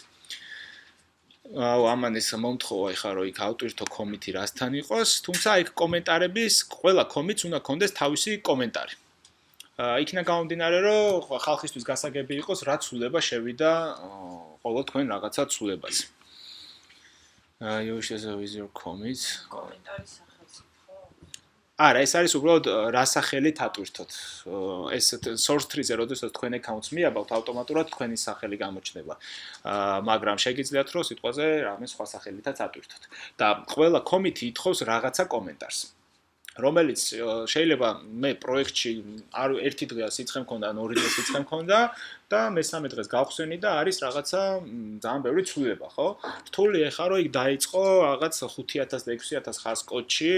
ამან ეს მომთხოვა ეხა რომ იქ ავტვირთო კომიტი რასთან იყოს, თუმცა იქ კომენტარების ყველა კომიტს უნდა კონდეს თავისი კომენტარი. იქნა გამომდინარე რომ ხალხისთვის გასაგები იყოს რა ცვლილება შევიდა ყოველ თქვენ რაღაცა ცვლილებაზე. You should with your comments. კომენტარის სახელმწიფო. არა, ეს არის უბრალოდ რა სახელით ატვირთოთ. ეს source tree-ზე, როდესაც თქვენ account-ს მიაბავთ, ავტომატურად თქვენი სახელი გამოჩნდება. მაგრამ შეგიძლიათ რომ სიტყვაზე რამე სხვა სახელითაც ატვირთოთ. და ყველა commit-ი ითხოვს რაღაცა კომენტარს. რომელიც შეიძლება მე პროექტში არ ერთი დღეა სიცხე მქონდა, ან ორი დღე სიცხე მქონდა და მესამე დღეს გავხსენი და არის რაღაცა ძალიან ბევრი ცვლილება, ხო? რთული ეხა რომ იქ დაიწყო რაღაც 5000 და 6500 კოდში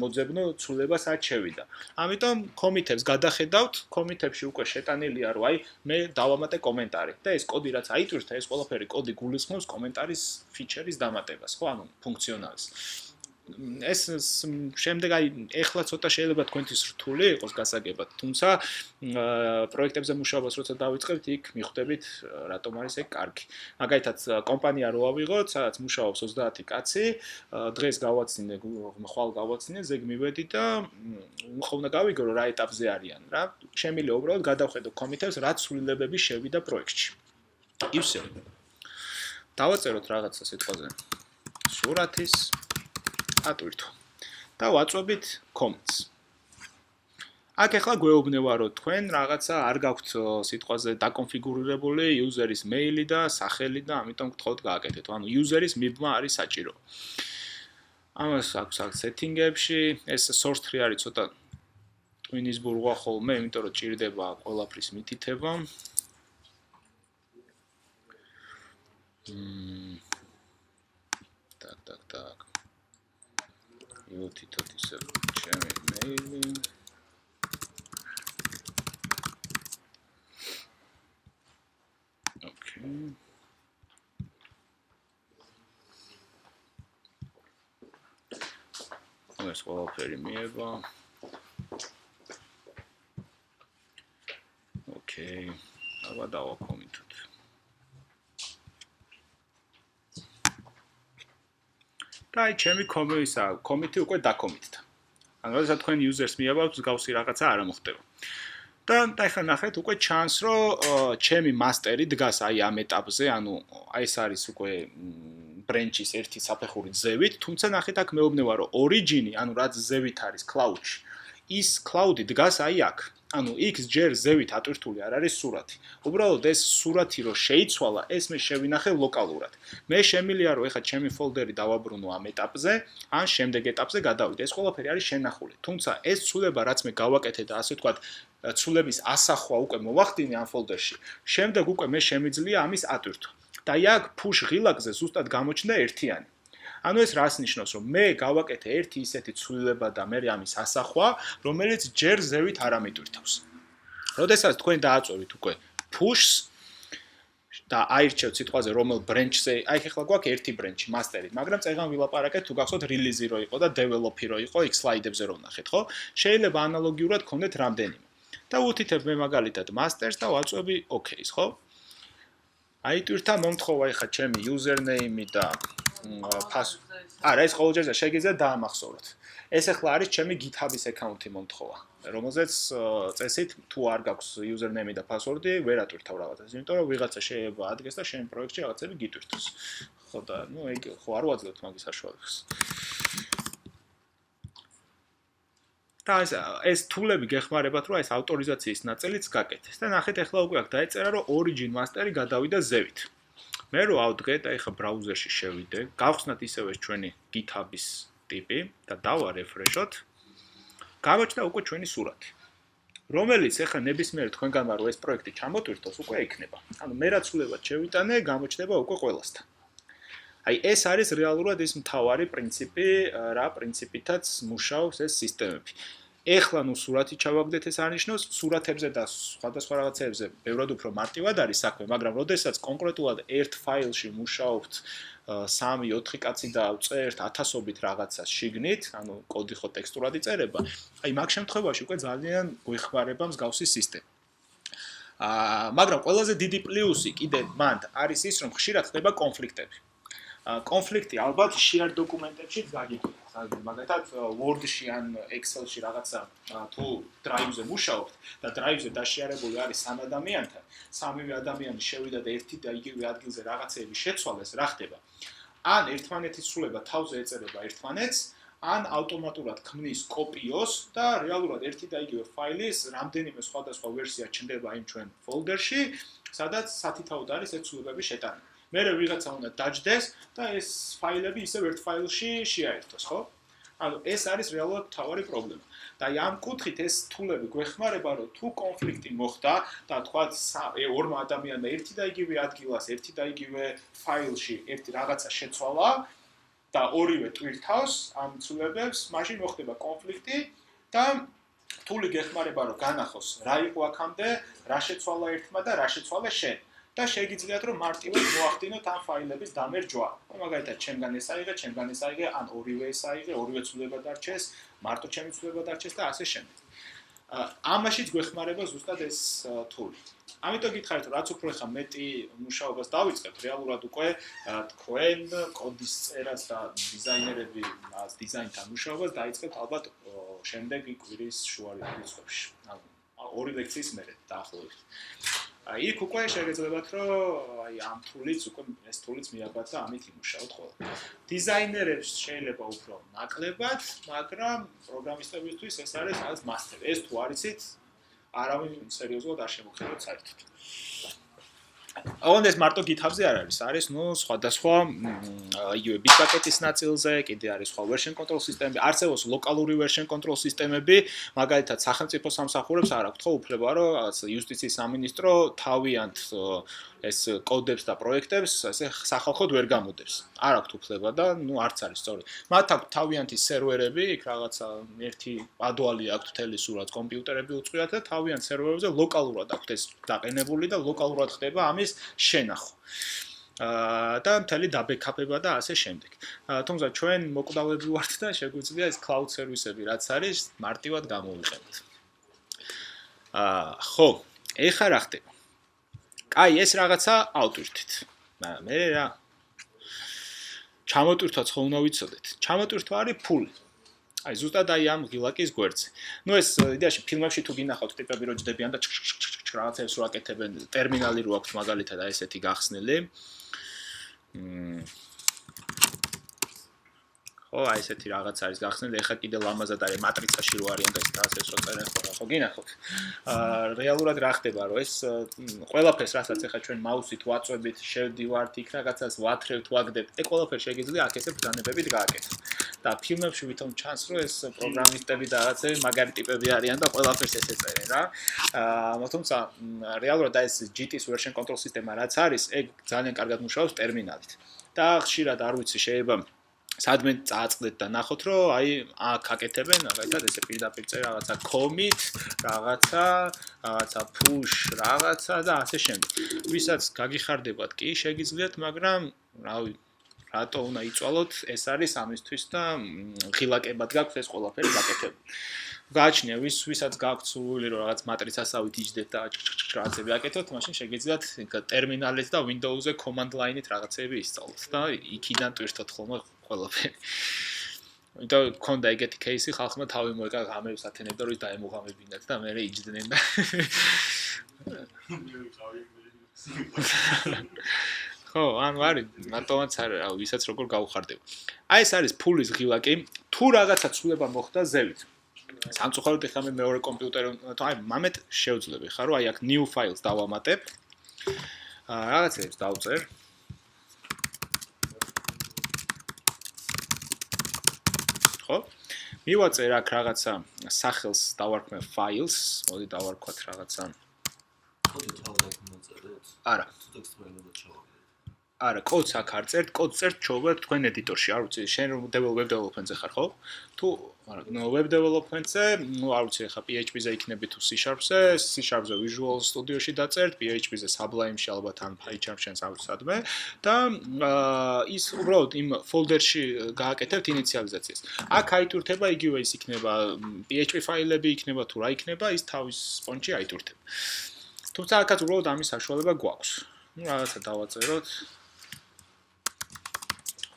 მოძებნო ცვლილება სად შევიდა. ამიტომ კომიტებს გადახედავთ, კომიტებში უკვე შეტანილია რომ აი მე დავამატე კომენტარი და ეს კოდი რაც აიტვირთა, ეს ყველაფერი კოდი გულისხმობს კომენტარის ფიჩერის დამატებას, ხო? ანუ ფუნქციონალის. ეს შემდეგ აი ეხლა ცოტა შეიძლება თქვენთვის რთული იყოს გასაგებად, თუმცა პროექტებზე მუშაობას როცა დავიწყებთ, იქ მიხვდებით რატომ არის ეგ კარგი. მაგალითად, კომპანია რო ავიღოთ, სადაც მუშაობს 30 კაცი, დღეს გავაცინე, ხვალ გავაცინე, ზეგ მივედი და ხო უნდა გავიგო რომ რა ეტაპზე არიან რა. შემიძლია უბრალოდ გადავხედო კომიტებს, რაც ცვლილებები შევიდა პროექტში. ისე. დავაწეროთ რაღაცა სიტყვაზე. სურათის ატვირთო და ვაწვევით comments. აქ ახლა გვეუბნება რომ თქვენ რაღაცა არ გაქვთ სიტყვაზე დაკონფიგურირებული user-ის მეილი და სახელი და ამიტომ გთხოვთ გააკეთეთ. ანუ user-ის მიბმა არის საჭირო. ამას აქვს setting-ებში, ეს source tree არის ცოტა ტვინის ბურღვა ხოლმე, იმიტომ რომ ჭირდება ყველაფრის მითითება. Так. Ილთითოთ ისე ჩემი მეილი. Okay. ეს ყველაფერი მიება. Okay. აბა დავაკომიტოთ. და აი ჩემი კომიტი უკვე დაკომიტდა. ანუ როდესაც თქვენ users მიაბავთ, გავსი რაღაცა არ მოხდება. და ახლა ნახეთ უკვე ჩანს, რომ ჩემი მასტერი დგას აი ამ ეტაპზე, ანუ აი ეს არის უკვე branch-ის ერთი საფეხური ზევით, თუმცა ნახეთ აქ მეუბნება, რომ origin-ი, ანუ რაც ზევით არის cloud-ში, ის cloud-ი დგას აი აქ. ანუ X ჯერ ზევით ატვირთული არ არის სურათი. უბრალოდ ეს სურათი რო შეიცვალა, ეს მე შევინახე ლოკალურად. მე შემიძლია რომ ეხა ჩემი ფოლდერი დავაბრუნო ამ ეტაპზე, ან შემდეგ ეტაპზე გადავიდე. ეს ყველაფერი არის შენახული. თუმცა ეს ცვლილება რაც მე გავაკეთე და ასე ვთქვათ, ცვლილების ასახვა უკვე მოვახდინე ამ ფოლდერში. შემდეგ უკვე მე შემიძლია ამის ატვირთვა. და აი აქ push ღილაკზე ზუსტად გამოჩნდა ერთიანი. ანუ ეს რას ნიშნავს, რომ მე გავაკეთე ერთი ისეთი ცვლილება და მე ამის ასახვა, რომელიც ჯერ ზევით არ ამიტვირთავს. როდესაც თქვენ დააწვევით უკვე push-ს და აირჩევთ სიტყვაზე რომელ branch-ზე, აი ახლა გვაქვს ერთი branch-ი, master-ი, მაგრამ წეგან ვილაპარაკეთ თუ გახსოვთ release-ი რო იყო და develop-ი რო იყო, იქ slide-ებზე რო ვნახეთ, ხო? შეიძლება ანალოგიურად გქონდეთ რამდენიმე. და უთითებ მე მაგალითად master-ს და ვაწვევი OK-ს, ხო? აიტვირთა მომთხოვა ეხა ჩემი username-ი და არა, ეს ყოველჯერზე შეგიძლიათ დაამახსოვროთ. ეს ახლა არის ჩემი GitHub-ის account-ი მომთხოვა, რომელზეც წესით თუ არ გაქვს username-ი და password-ი, ვერ ატვირთავ რაღაცას, იმიტომ რომ ვიღაცა შეიძლება ადგეს და შენ პროექტში რაღაცები გიტვირთოს. ხო და, ეგ ხო არ ვაძლევთ მაგის საშუალებას. და ეს თულები გეხმარებათ, რომ ეს ავტორიზაციის ნაწილიც გაკეთეს. და ნახეთ, ახლა უკვე აქ დაეწერა, რომ origin master-ი გადავიდა ზევით. მე რო ავდგეთ, აი ხა ბრაუზერში შევიდე, გავხსნათ ისევ ეს ჩვენი GitHub-ის ტიპი და დავარეფრეშოთ. გამოჩნდა უკვე ჩვენი სურათი. რომელიც ახლა ნებისმიერ თქვენგანმა რო ეს პროექტი ჩამოტვირთოს, უკვე იქნება. ანუ მე რაც ცვლილებად შევიტანე, გამოჩნდება უკვე ყველასთან. აი ეს არის რეალურად ის მთავარი პრინციპი, რა პრინციპითაც მუშაობს ეს სისტემები. ეხლა ნუ სურათი ჩავაგდეთ, ეს არნიშნავს სურათებზე და სხვადასხვა რაღაცებზე ბევრად უფრო მარტივად არის საქმე, მაგრამ როდესაც კონკრეტულად ერთ ფაილში მუშაობთ 3-4 კაცი და წერთ ათასობით რაღაცას შიგნით, ანუ კოდი ხო ტექსტურად იწერება, აი მაგ შემთხვევაში უკვე ძალიან გვეხმარება მსგავსი სისტემა. მაგრამ ყველაზე დიდი პლუსი კიდე მანდ არის ის, რომ ხშირად ხდება კონფლიქტები. კონფლიქტი ალბათ share დოკუმენტებში გაგიქვია. მაგალითად Word-ში ან Excel-ში რაღაცა თუ Drive-ზე მუშაობთ და Drive-ზე დაშიარებული არის 3 ადამიანთან, 3 ადამიანი შევიდა და ერთი და იგივე ადგილზე რაღაცეები შეცვალეს, რა ხდება? ან ერთმანეთის ცვლილება თავზე ეწერება ერთმანეთს, ან ავტომატურად ქმნის კოპიოს და რეალურად ერთი და იგივე ფაილის რამდენიმე სხვადასხვა ვერსია ჩნდება იმ ჩვენ ფოლდერში, სადაც სათითაოდ არის ეს ცვლილებები შეტანილი. მერე ვიღაცა უნდა დაჯდეს და ეს ფაილები ისევ ერთ ფაილში შეაერთოს, ხო? ანუ ეს არის რეალურად მთავარი პრობლემა. და ამ კუთხით ეს თულები გვეხმარება, რომ თუ კონფლიქტი მოხდა და თქვა ორმა ადამიანმა ერთი და იგივე ადგილას, ერთი და იგივე ფაილში ერთი რაღაცა შეცვალა და ორივე ტვირთავს ამ ცვლილებებს, მაშინ მოხდება კონფლიქტი და თული გეხმარება, რომ განახოს რა იყო აქამდე, რა შეცვალა ერთმა და რა შეცვალა შენ. და შეგიძლიათ რომ მარტივად მოახდინოთ ამ ფაილების დამერჯვა. მაგალითად, ჩემგან ეს აიღე, ჩემგან ეს აიღე, ან ორივე ეს აიღე, ორივე ცვლილება დარჩეს, მარტო ჩემი ცვლილება დარჩეს და ასე შემდეგ. ამაშიც გვეხმარება ზუსტად ეს თული. ამიტომ გითხარით, რომ რაც უფრო ხა მეტი მუშაობას დავიწყებთ, რეალურად უკვე თქვენ კოდის წერას და დიზაინერები დიზაინთან მუშაობას დაიწყებთ ალბათ შემდეგი კვირის შუა რიცხვებში. ანუ 2 ლექციის მერე დაახლოებით. იქ უკვე შეგეძლებათ, რომ აი ამ თულიც უკვე ეს თულიც მიაბათ და ამით იმუშაოთ ხოლმე. დიზაინერებს შეიძლება უფრო ნაკლებად, მაგრამ პროგრამისტებისთვის ეს არის რაღაც მასტერი. ეს თუ არიცით, არავინ სერიოზულად არ შემოგხედოთ საერთოდ. ოღონდ ეს მარტო GitHub-ზე არ არის, არის სხვადასხვა იგივე Bitbucket-ის ნაწილზე, კიდე არის სხვა version control სისტემები, არსებობს ლოკალური version control სისტემები, მაგალითად სახელმწიფო სამსახურებს არ აქვს ხო უფლება, რომ რაღაც იუსტიციის სამინისტრო თავიანთ ეს კოდებს და პროექტებს ესე სახალხოდ ვერ გამოდებს. არ აქვს უფლება და არც არის სწორი. მათ აქვს თავიანთი სერვერები, იქ რაღაცა ერთი ადვალი აქვს მთელი სურათ კომპიუტერები უწყიათ და თავიანთ სერვერებზე ლოკალურად აქვს ეს დაყენებული და ლოკალურად ხდება ამის შენახვა. და მთელი დაბექაპება და ასე შემდეგ. თუმცა ჩვენ მოკვდავები ვართ და შეგვიძლია ეს cloud სერვისები რაც არის მარტივად გამოვიყენოთ. ხო, ეხლა რა ხდება? აი, ეს რაღაცა ავტვირთით. მე რა ჩამოტვირთვაც ხო უნდა ვიცოდეთ. ჩამოტვირთვა არის ფული. აი, ზუსტად აი ამ ღილაკის გვერდზე. ეს იდეაში ფილმებში თუ გინახავთ ტიპები რო ჯდებიან და რაღაცებს რო აკეთებენ, ტერმინალი რო აქვს მაგალითად აი ესეთი გახსნილი. ხო, აი ესეთი რაღაც არის გახსნილი, ეხლა კიდე ლამაზად არის მატრიცაში რო არიან და ეს რაღაცებს რო წერენ ხო გინახავთ. რეალურად რა ხდება, რომ ეს ყველაფერს, რასაც ეხლა ჩვენ მაუსით ვაწვევით, შევდივართ, იქ რაღაცას ვათრევთ, ვაგდებთ, ეს ყველაფერი შეგიძლია აქ ესე ბრძანებებით გააკეთოთ. და ფილმებში ვითომ ჩანს, რომ ეს პროგრამისტები და რაღაცები მაგარი ტიპები არიან და ყველაფერს ესე წერენ რა. თუმცა რეალურად ეს GT-ის version control სისტემა რაც არის, ეგ ძალიან კარგად მუშაობს ტერმინალით. და ხშირად არ ვიცი, შეიძლება სადმე წააწყდეთ და ნახოთ, რომ აი აქ აკეთებენ, მაგალითად ესე პირდაპირ წერა რაღაცა commit, რაღაცა push, რაღაცა და ასე შემდეგ. ვისაც გაგიხარდებათ კი, შეგიძლიათ, მაგრამ რავი რატო უნდა იწვალოთ, ეს არის ამისთვის და ღილაკებად გაქვთ ეს ყველაფერი გაკეთებული. გააჩნია ვისაც გაქვთ სურვილი რომ რაღაც მატრიცასავით იჯდეთ და რაღაცები აკეთოთ, მაშინ შეგიძლიათ ტერმინალით და Windows-ზე command line-ით რაღაცები ისწავლოთ და იქიდან ტვირთოთ ხოლმე ყველაფერი. და კონდა ეგეთი кейსი ხალხმა თავი მოეკა ღამეებს ათენებდა რომ ის დაემუღამებინათ და მერე იჯდნენ და ხო, ანუ არის, მარტოაც არის, რა, ვისაც როგორ გაუხარდება. აი ეს არის ფულის ღილაკი, თუ რაღაცა ცვლილება მოხდა ზევით. სამწუხაროდ ეხლა მე მეორე კომპიუტერი, აი მამეთ შევძლები ხარ, რომ აი აქ new files დავამატებ. რაღაცებს დავწერ. ხო? მივაწერ აქ რაღაცა სახელს დავარქმე files, მოდი დავარქვათ რაღაცა. არა. არა, კოდს აქ არ წერთ, კოდს წერთ ჩოვებ თქვენ ედიტორში, არ ვიცი, შენ web development-ზე ხარ, ხო? თუ არა, web development-ზე, არ ვიცი, ხა PHP-ზე იქნები თუ C#-ზე, C#-ზე Visual Studio-ში დაწერთ, PHP-ზე Sublime-ში ალბათ ან PyCharm-შენ სავსადმე და ის უბრალოდ იმ folder-ში გააკეთებთ ინიციალიზაციას. აქ აიტვირთება იგივე ის იქნება PHP ფაილები იქნება თუ რა იქნება, ის თავის სპონჯში აიტვირთება. თუმცა აქაც უბრალოდ ამის საშუალება გვაქვს. რაღაცა დავაწეროთ.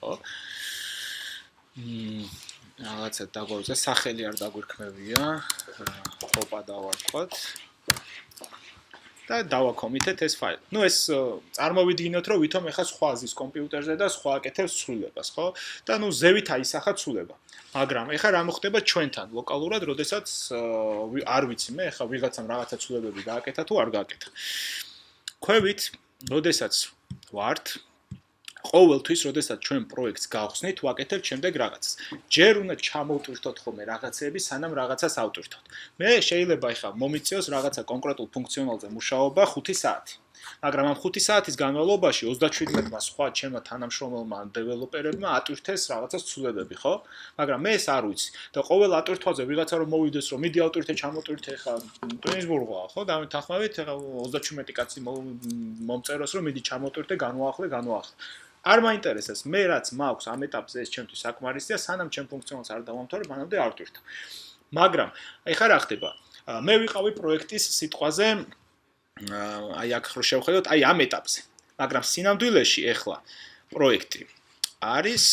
ხო? რაღაცა დაგვაქვს, სახელი არ დაგვირქმევია. ხოპა დავარქვათ. და დავაკომიტეთ ეს ფაილი. ნუ ეს წარმოვიდგინოთ, რომ ვითომ ეხა სხვა ზის კომპიუტერზე და სხვა აკეთებს ცვლილებას, ხო? და ნუ ზევით აისახა ცვლილება. მაგრამ ეხა რა მოხდება ჩვენთან ლოკალურად, როდესაც არ ვიცი მე, ეხა ვიღაცამ რაღაცა ცვლილებები გააკეთა თუ არ გააკეთა. ქვევით, როდესაც ვართ ყოველთვის, როდესაც ჩვენ პროექტს გავხსნით, ვაკეთებთ შემდეგ რაღაცას. ჯერ უნდა ჩამოვტვირთოთ ხოლმე რაღაცეები, სანამ რაღაცას ავტვირთოთ. მე შეიძლება ეხლა მომიწიოს რაღაცა კონკრეტულ ფუნქციონალზე მუშაობა 5 საათი. მაგრამ ამ 5 საათის განმავლობაში 37-მა სხვა ჩემმა თანამშრომელმა დეველოპერებმა ატვირთეს რაღაცას ცვლილებები, ხო? მაგრამ მე ეს არ ვიცი. და ყოველ ატვირთვაზე ვიღაცა რომ მოვიდეს, რომ მიდი ავტვირთე, ჩამოვტვირთე ხა ტრენსბურგია, ხო? დამეთანხმებით, ეხლა 37 კაცი მომწეროს, რომ მიდი ჩამოვტვირთე, განვაახლე. არ მაინტერესებს მე რაც მაქვს ამ ეტაპზე ეს ჩემთვის საკმარისია სანამ ჩემ ფუნქციონალს არ დავამთავრებ მანამდე არ ვტვირთო მაგრამ ეხლა რა ხდება მე ვიყავი პროექტის სიტყვაზე აი აქ რო შევხედოთ აი ამ ეტაპზე მაგრამ სინამდვილეში ეხლა პროექტი არის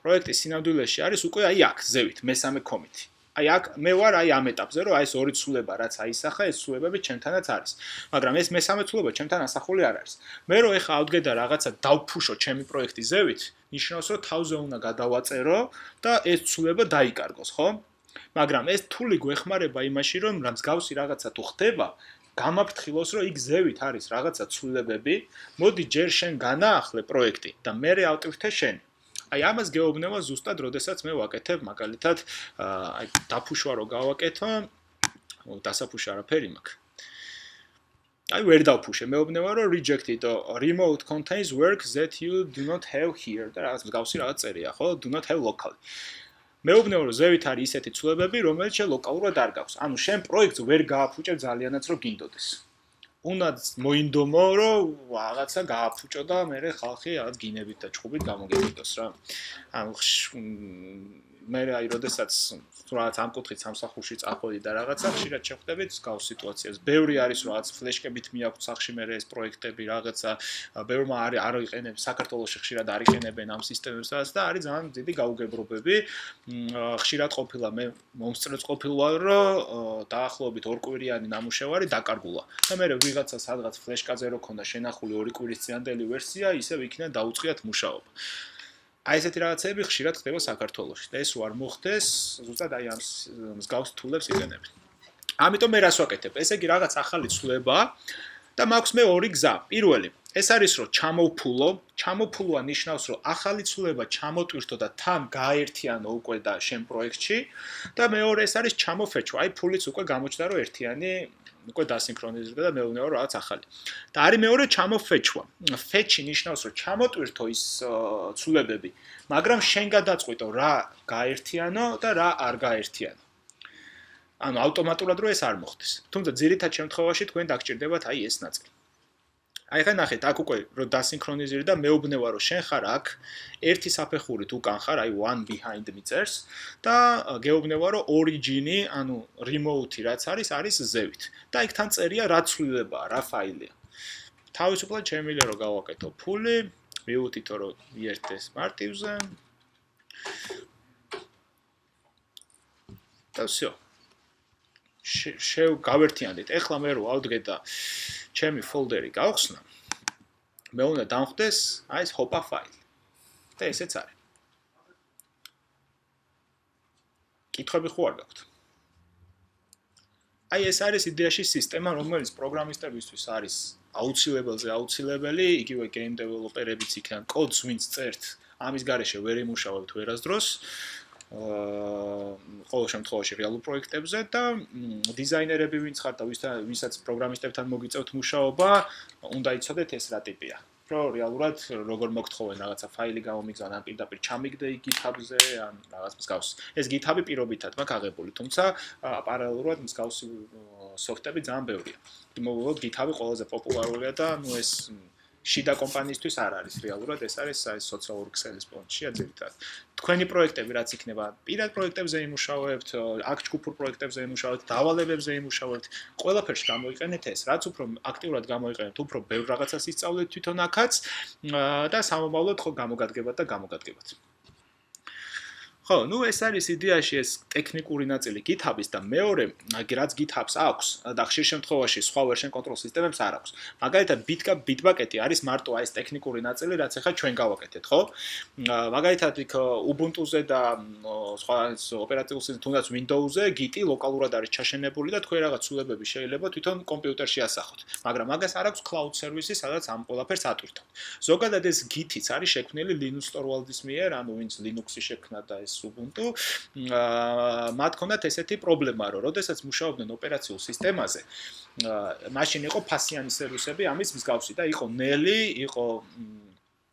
პროექტის სინამდვილეში არის უკვე აი აქ ზევით მესამე კომიტი აი აქ მე ვარ აი ამ ეტაპზე რომ აი ეს ორი ცვლილება რაც აისახა ეს ცვლილებები ჩემთანაც არის მაგრამ ეს მესამე ცვლილება ჩემთან ასახული არ არის მე რომ ეხა ავდგე და რაღაცა დავფუშო ჩემი პროექტი ზევით ნიშნავს რომ თავზე უნდა გადავაწერო და ეს ცვლილება დაიკარგოს ხო მაგრამ ეს თული გვეხმარება იმაში რომ მსგავსი რაღაცა თუ ხდება გამაფრთხილოს რომ იქ ზევით არის რაღაცა ცვლილებები მოდი ჯერ შენ განაახლე პროექტი და მე ავტვირთე შენ აი ამას გეუბნება ზუსტად, როდესაც მე ვაკეთებ მაგალითად აი დაფუშვა რო გავაკეთო, დასაფუშა არაფერი მაქვს. აი ვერ დავფუშე, მეუბნება რომ rejected remote contains work that you do not have here და რაღაც მსგავსი რაღაც წერია, ხო? Do not have locally. მეუბნება რომ ზევით არის ისეთი ცვლილებები, რომელიც შენ ლოკალურად არ გაქვს. ანუ შენ პროექტს ვერ გააფუჭებ ძალიანაც რომ გინდოდეს. უნდა მოინდომო რომ რაღაცა გააფუჭო და მე ხალხი რაღაც გინებით და ჭუბით გამოგებიდოს რა. ანუ მე აი როდესაც რაღაც ამ კუთხით სამსახურში წახვედი და რაღაცა ხშირად შეხვდებით გავს სიტუაციას. ბევრი არის რაღაც ფლეშკებით მიაქვს სახში მე ეს პროექტები რაღაცა ბევრმა არ იყენებს საქართველოში ხშირად არ იყენებენ ამ სისტემებსაც და არის ძალიან დიდი გაუგებრობები. ხშირად ყოფილა მე მომსწრებს ყოფილა რომ დაახლოებით 2 კვირიანი ნამუშევარი დაკარგულა. და მე ვიღაცა სადღაც ფლეშკაზე რო ქონდა შენახული 2 კვირის წინანდელი ვერსია, ისევ იქიდან დაუწყიათ მუშაობა. აი ესეთი რაღაცები ხშირად ხდება საქართველოში და ეს ვარ მოხდეს ზუსტად აი ამ მსგავს თულებს იყენებს. ამიტომ მე რას ვაკეთებ? ესე იგი რაღაც ახალი ცვლილება და მაქვს მე ორი გზა. პირველი, ეს არის რომ ჩამოფულვა ნიშნავს რომ ახალი ცვლილება ჩამოტვირთო და თან გააერთიანო უკვე და შენ პროექტში და მეორე ეს არის ჩამოფეჩვა. აი ფულიც უკვე გამოჩნდა რომ ერთიანი უკვე დასინქრონიზირდა და მეუბნება რომ რაღაც ახალი. და არის მეორე ჩამოფეჩვა. ფეჩი ნიშნავს რომ ჩამოტვირთო ის ცვლილებები, მაგრამ შენ გადაწყვიტო რა გააერთიანო და რა არ გააერთიანო. ანუ ავტომატურად რო ეს არ მოხდეს. თუმცა ძირითად შემთხვევაში თქვენ დაგჭირდებათ აი ეს ნაწილი. აი ხა ნახეთ, აქ უკვე რო დასინქრონიზირდა, მეუბნება რომ შენ ხარ აქ ერთი საფეხურით უკან ხარ, აი one behind მიწერს და გეუბნება რომ origin-ი, ანუ remote-ი რაც არის ზევით. და იქ თან წერია რა ცვლილებაა, რა ფაილია. თავისუფლად შემიძლია რომ გავაკეთო ფული, მივუთითო რომ ერთეს მარტივზე. და всё. გავერთიანდით. ეხლა მე რო ავდგე და ჩემი ფოლდერი გავხსნა. მე უნდა დამხდეს აი ეს hopa ფაილი. და ესეც არის. კითხვები ხო არ გაქვთ? აი ეს არის იდეაში სისტემა, რომელიც პროგრამისტებისთვის არის აუცილებელი, იგივე game developer-ებიც იქიდან კოდს ვინც წერთ, ამის გარეშე ვერ იმუშავებთ ვერასდროს. ყოველ შემთხვევაში რეალურ პროექტებზე და დიზაინერები ვინც ხართ და ვისაც პროგრამისტებთან მოგიწევთ მუშაობა, უნდა იცოდეთ ეს რა ტიპია. რომ რეალურად როგორ მოგთხოვენ რაღაცა ფაილი გამომიგზავნონ, ან პირდაპირ ჩამიგდე GitHub-ზე, ან რაღაც მსგავს. ეს GitHub-ი პირობითად მაქვს აღებული, თუმცა პარალელურად მსგავსი სოფტები ძალიან ბევრია. მოგულოდ GitHub-ი ყველაზე პოპულარულია და ნუ ეს შიდა კომპანიისთვის არ არის რეალურად ეს არის სოციალური ქსელის პონჩია ძირითადად. თქვენი პროექტები რაც იქნება, პირად პროექტებზე იმუშავებთ, აქ ჯგუფურ პროექტებზე იმუშავებთ, დავალებებზე იმუშავებთ, ყველაფერში გამოიყენეთ ეს, რაც უფრო აქტიურად გამოიყენებთ, უფრო ბევრ რაღაცას ისწავლეთ თვითონ აქაც და სამომავლოდ ხო გამოგადგებათ და გამოგადგებათ. ხო, ну ეს არის იდეაში ეს ტექნიკური ნაწილი GitHub-ის და მეორე, რაც GitHub-ს აქვს და ხშირ შემთხვევაში სხვა version control სისტემებს არ აქვს. მაგალითად Bitbucket-ი არის მარტო აი ეს ტექნიკური ნაწილი, რაც ახლა ჩვენ გავაკეთეთ, ხო? მაგალითად იქ Ubuntu-ზე და სხვა ოპერატიულ სისტემზე, თუნდაც Windows-ზე Git-ი ლოკალურად არის ჩაშენებული და თქვენ რაღაც ცვლილებები შეიძლება თვითონ კომპიუტერში ასახოთ. მაგრამ მაგას არ აქვს cloud service-ი, სადაც ამ ყველაფერს ატვირთავთ. ზოგადად ეს Git-იც არის შექმნილი Linux torvalds-ის მიერ, ანუ ვინც Linux-ი შექმნა და ეს Ubuntu, მათ ჰქონდათ ესეთი პრობლემა, რომ როდესაც მუშაობდნენ ოპერაციულ სისტემაზე, მაშინ იყო ფასიანი სერვისები ამის მსგავსი და იყო ნელი, იყო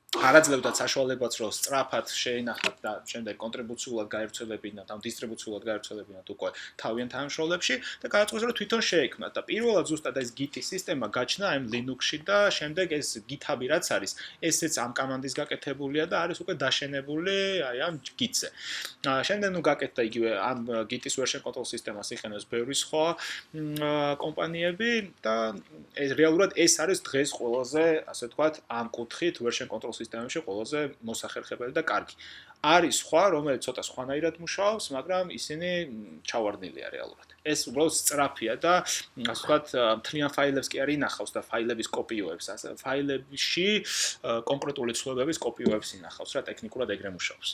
არაძლევდათ საშუალებაც, რომ სწრაფად შეენახათ და შემდეგ კონტრიბუციულად გაერთიანებინათ, ან დისტრიბუციულად გაერთიანებინათ უკვე თავიანთ თანამშრომლებში და გადაწყვეტეს, რომ თვითონ შეექმნათ და პირველად ზუსტად ეს Git-ის სისტემა გაჩნდა ამ Linux-ში და შემდეგ ეს GitHub-ი რაც არის, ესეც ამ კომანდის გაკეთებულია და არის უკვე დაშენებული აი ამ Git-ზე. შემდეგ ნუ გაკეთდა იგივე ამ Git-ის version control სისტემას იყენებს ბევრი სხვა კომპანიები და რეალურად ეს არის დღეს ყველაზე, ასე ვთქვათ, ამ კუთხით version control სისტემებში ყველაზე მოსახერხებელი და კარგი. არის სხვა, რომელიც ცოტა სხვანაირად მუშაობს, მაგრამ ისინი ჩავარდნილია რეალურად. ეს უბრალოდ სწრაფია და ასე ვთქვათ, მთლიან ფაილებს კი არ ინახავს და ფაილების კოპიოებს, ასე ფაილებში კონკრეტული ცვლილებების კოპიოებს ინახავს, რა ტექნიკურად ეგრე მუშაობს.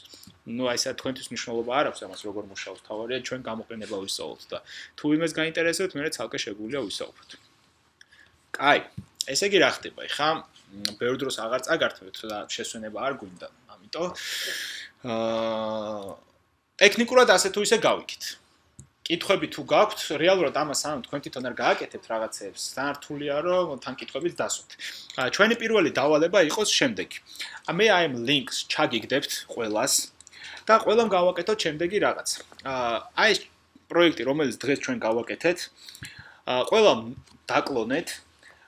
ნუ აი ესა თქვენთვის მნიშვნელობა არ აქვს ამას როგორ მუშაობს, თავარია ჩვენ გამოყენება ვისაუბროთ და თუ იმას გაინტერესებთ, მე ცალკე შეგვიძლია ვისაუბროთ. კაი, ესე იგი რა ხდება? ეხა ბევრ დროს აღარ წაგართმევთ და შესვენება არ გვინდა, ამიტომ ტექნიკურად ასე თუ ისე გავიქით. კითხვები თუ გაქვთ, რეალურად ამას ამ თქვენ თვითონ არ გააკეთებთ რაღაცეებს, სანართულია რომ თან კითხვებით დასვათ. ჩვენი პირველი დავალება იყოს შემდეგი. მე აი ამ links ჩაგიგდებთ ყველას და ყველამ გავაკეთოთ შემდეგი რაღაც. აი ეს პროექტი, რომელიც დღეს ჩვენ გავაკეთეთ, ყველამ დაკლონეთ.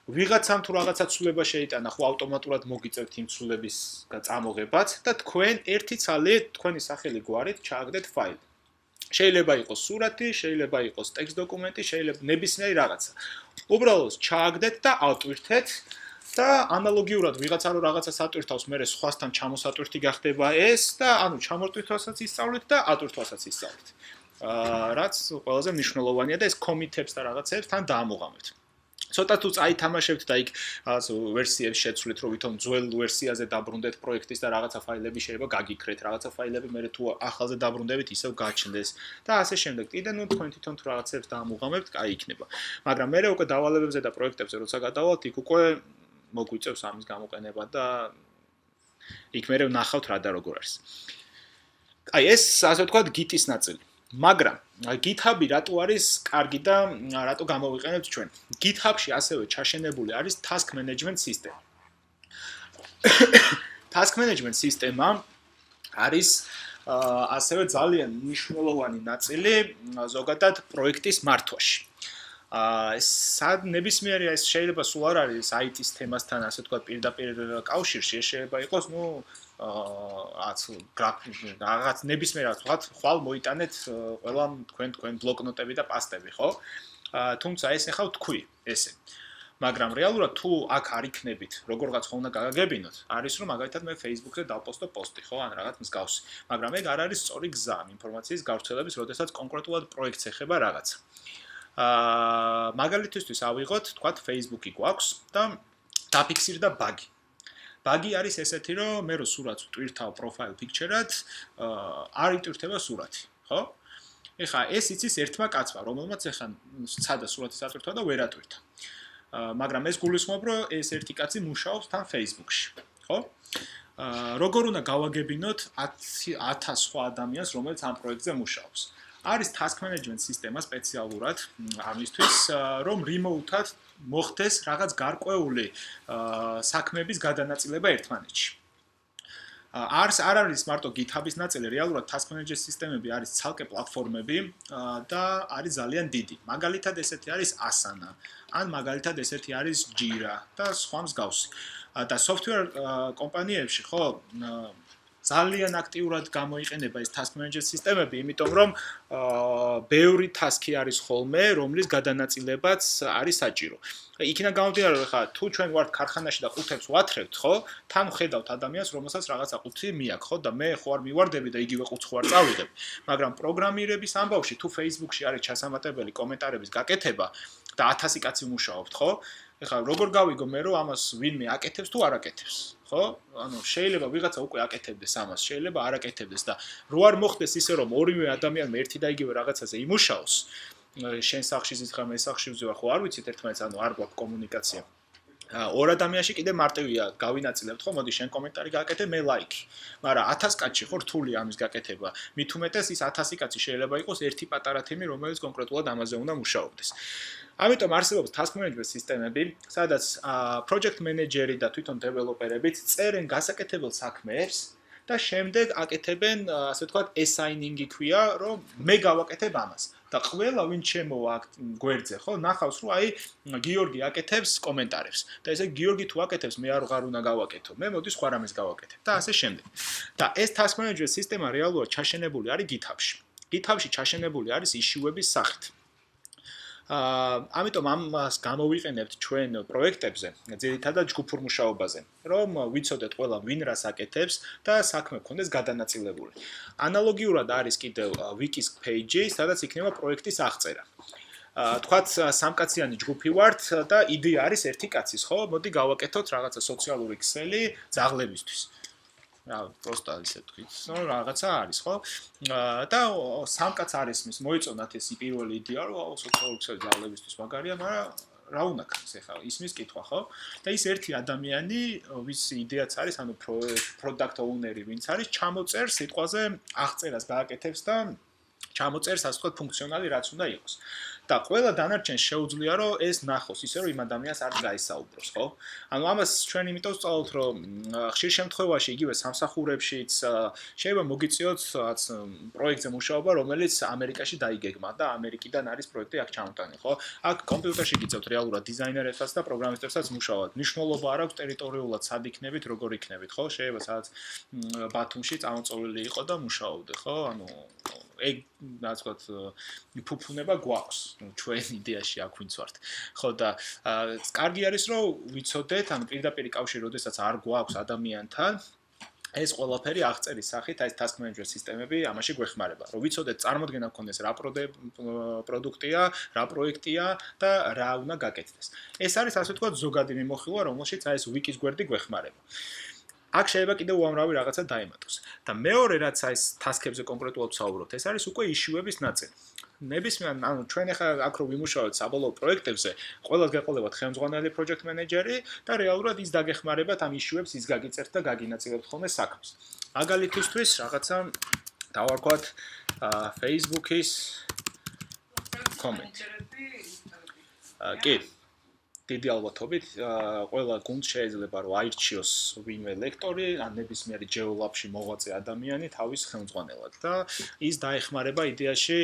ვიღაცამ თუ რაღაცა ცვლილება შეიტანა, ხო ავტომატურად მოგიწევთ იმ ცვლილების წამოღებაც და თქვენ ერთი ცალი თქვენი სახელი გვარით ჩააგდეთ ფაილი. შეიძლება იყოს სურათი, შეიძლება იყოს ტექსტ დოკუმენტი, შეიძლება ნებისმიერი რაღაცა. უბრალოდ ჩააგდეთ და ავტვირთეთ და ანალოგიურად ვიღაცა რო რაღაცას ატვირთავს, მე სხვასთან ჩამოსატვირთი გახდება ეს და ანუ ჩამოტვირთვასაც ისწავლეთ და ატვირთვასაც ისწავლეთ. რაც ყველაზე მნიშვნელოვანია და ეს კომიტებს და რაღაცებს თან დაამოღამებთ. ცოტა თუ წაითამაშებთ და იქ ვერსიებს შეცვლით, რომ ვითომ ძველ ვერსიაზე დაბრუნდეთ პროექტის და რაღაცა ფაილები შეიძლება გაგიქრეთ, რაღაცა ფაილები მე თუ ახალზე დაბრუნდებით, ისევ გაჩნდეს და ასე შემდეგ. კიდე ნუ თქვენ თვითონ თუ რაღაცებს დაამოღამებთ, კაი იქნება. მაგრამ მე უკვე დავალებებზე და პროექტებზე როცა გადავალთ, იქ უკვე მოგვიწევს ამის გამოყენება და იქ მე ვნახავთ რა და როგორ არის. აი ეს ასე ვთქვათ Git-ის ნაწილი. მაგრამ GitHub-ი რატო არის კარგი და რატო გამოვიყენებთ ჩვენ? GitHub-ში ასევე ჩაშენებული არის task management system. Task management სისტემა არის ასევე ძალიან მნიშვნელოვანი ნაწილი ზოგადად პროექტის მართვაში. სად ნებისმიერი ეს შეიძლება სულ არ არის IT-ის თემასთან ასე ვთქვათ პირდაპირ კავშირში, ეს შეიძლება იყოს, ნუ რაღაც ნებისმიერ რაღაც ხვალ მოიტანეთ ყველამ თქვენ ბლოკნოტები და პასტები, ხო? თუმცა ეს ახლა თქვი ესე. მაგრამ რეალურად თუ აქ არ იქნებით, როგორღაც ხო უნდა გაგაგებინოთ, არის რომ მაგალითად მე Facebook-ზე დავპოსტო პოსტი, ხო, ან რაღაც მსგავსი. მაგრამ ეგ არ არის სწორი გზა ამ ინფორმაციის გავრცელების, როდესაც კონკრეტულად პროექტს ეხება რაღაცა. მაგალითისთვის ავიღოთ, თქვათ Facebook-ი გვაქვს და დაფიქსირდა ბაგი. ბაგი არის ესეთი, რომ მე რო სურათს ვტვირთავ პროფაილ პიქჩერად, არ იტვირთება სურათი, ხო? ეხა ეს იცის ერთმა კაცმა, რომელმაც ეხა სცადა სურათის ატვირთვა და ვერ ატვირთა. მაგრამ ეს გულისხმობ, რომ ეს ერთი კაცი მუშაობს თან Facebook-ში, ხო? როგორ უნდა გავაგებინოთ 1000 სხვა ადამიანს, რომელიც ამ პროექტზე მუშაობს? არის task management სისტემა სპეციალურად ამისთვის, რომ remote-ად მოხდეს რაღაც გარკვეული საქმეების გადანაწილება ერთმანეთში. არ არის მარტო GitHub-ის ნაწილი, რეალურად task management სისტემები არის ცალკე პლატფორმები და არის ძალიან დიდი. მაგალითად ესეთი არის Asana, ან მაგალითად ესეთი არის Jira და სხვა მსგავსი. და software კომპანიებში ხო ძალიან აქტიურად გამოიყენება ეს task manager სისტემები, იმიტომ რომ ბევრი task-ი არის ხოლმე, რომლის გადანაწილებაც არის საჭირო. იქიდან გამომდინარე, რომ ხა თუ ჩვენ ვართ ქარხანაში და ყუთებს ვათრევთ, ხო? თან ხედავთ ადამიანს, რომელსაც რაღაცა ყუთი მიაქვს, ხო? და მე ხო არ მივარდები და იგივე ყუთს ხო არ წავიღებ. მაგრამ პროგრამირების ამბავში თუ Facebook-ში არის ჩასამატებელი კომენტარების გაკეთება და 1000 კაცი მუშაობთ, ხო? ეხლა როგორ გავიგო მე რომ ამას ვინმე აკეთებს თუ არ აკეთებს, ხო? ანუ შეიძლება ვიღაცა უკვე აკეთებდეს ამას, შეიძლება არ აკეთებდეს და რო არ მოხდეს ისე რომ ორივე ადამიანმა ერთი და იგივე რაღაცაზე იმუშაოს, შენ სახში ზითხარ, მე სახში ვზივარ, ხო არ ვიცით ერთმანეთს, ანუ არ გვაქვს კომუნიკაცია. ორ ადამიანში კიდე მარტივია გავინაწილებთ, ხო? მოდი შენ კომენტარი გააკეთე, მე ლაიქი. მაგრამ 1000 კაცში ხო რთული ამის გაკეთება. მით უმეტეს ის 1000 კაცი შეიძლება იყოს ერთი პატარა თემი, რომელიც კონკრეტულად ამაზე უნდა მუშაობდეს. ამიტომ არსებობს task management სისტემები, სადაც project manager-ი და თვითონ developer-ები წერენ გასაკეთებელ საქმეებს და შემდეგ აკეთებენ, ასე ვთქვათ, assigning-ი ქვია, რომ მე გავაკეთებ ამას. და ყველა ვინ შემოვა გვერდზე, ხო? ნახავს, რომ აი გიორგი აკეთებს კომენტარებს. და ესე გიორგი თუ აკეთებს, მე არ უნდა გავაკეთო. მე მოდი სხვა რამეს გავაკეთებ და ასე შემდეგ. და ეს task management სისტემა რეალურად ჩაშენებული არის GitHub-ში. GitHub-ში ჩაშენებული არის issue-ების სახით. ამიტომ ამას გამოვიყენებთ ჩვენ პროექტებზე, ძირითადად ჯგუფურ მუშაობაზე, რომ ვიცოდეთ ყველა ვინ რას აკეთებს და საქმე გქონდეს გადანაწილებული. ანალოგიურად არის კიდევ wikis page-ი, სადაც იქნება პროექტის აღწერა. თქვათ სამკაციანი ჯგუფი ვართ და იდეა არის ერთი კაცის, ხო? მოდი გავაკეთოთ რაღაცა სოციალური ქსელი ძაღლებისთვის. просто ისე თქვით, რომ რაღაცა არის, ხო? და სამკაც არის მის მოიწონათ ეს პირველი იდეა, რომ სოციალური ქსელი ძაღლებისთვის მაგარია, მაგრამ რა უნდა ქნეს ახლა ისმის კითხვა, ხო? და ის ერთი ადამიანი, ვის იდეაც არის, ანუ product owner-ი ვინც არის, ჩამოწერს სიტყვაზე აღწერას გააკეთებს და ჩამოწერს ასე ვთქვათ ფუნქციონალი რაც უნდა იყოს. და ყველა დანარჩენს შეუძლია რომ ეს ნახოს ისე რომ იმ ადამიანს არ გაისაუბროს, ხო? ანუ ამას ჩვენ იმიტომ ვსწავლობთ რომ ხშირ შემთხვევაში იგივე სამსახურებშიც შეიძლება მოგიწიოთ რაც პროექტზე მუშაობა, რომელიც ამერიკაში დაიგეგმა და ამერიკიდან არის პროექტი აქ ჩამოტანილი, ხო? აქ კომპიუტერში გიწევთ რეალურად დიზაინერებსაც და პროგრამისტებსაც მუშაობთ. მნიშვნელობა არ აქვს ტერიტორიულად სად იქნებით, როგორ იქნებით, ხო? შეიძლება სადაც ბათუმში წამოწოლილი იყო და მუშაობდე, ხო? ანუ ეგ რაც ვთქვათ ფუფუნება გვაქვს ჩვენ იდეაში აქ ვინც ვართ ხო და კარგი არის რომ ვიცოდეთ ან პირდაპირ კავშირი როდესაც არ გვაქვს ადამიანთან ეს ყველაფერი აღწერის სახით აი ეს task management სისტემები ამაში გვეხმარება რომ ვიცოდეთ წარმოდგენა გქონდეს რა პროდუქტია რა პროექტია და რა უნდა გაკეთდეს ეს არის ასე ვთქვათ ზოგადი მიმოხილვა რომელშიც აი ეს wikis გვერდი გვეხმარება აქ შეიძლება კიდევ უამრავი რაღაცა დაემატოს და მეორე რაც აი ეს task-ებზე კონკრეტულად ვსაუბრობთ ეს არის უკვე issue-ების ნაწილი ნებისმიერ ანუ ჩვენ ახლა აქ რო ვიმუშავებთ საბოლოო პროექტებზე ყველას გეყოლებათ ხელმძღვანელი project manager-ი და რეალურად ის დაგეხმარებათ ამ issue-ებს ის გაგიწერთ და გაგინაწილებთ ხოლმე საქმეს მაგალითისთვის რაღაცა დავარქვათ Facebook-ის comment კი დიდი ალბათობით ყველა გუნდს შეიძლება რომ აირჩიოს ვინმე ლექტორი ან ნებისმიერი GeoLab-ში მოღვაწე ადამიანი თავის ხელმძღვანელად და ის დაეხმარება იდეაში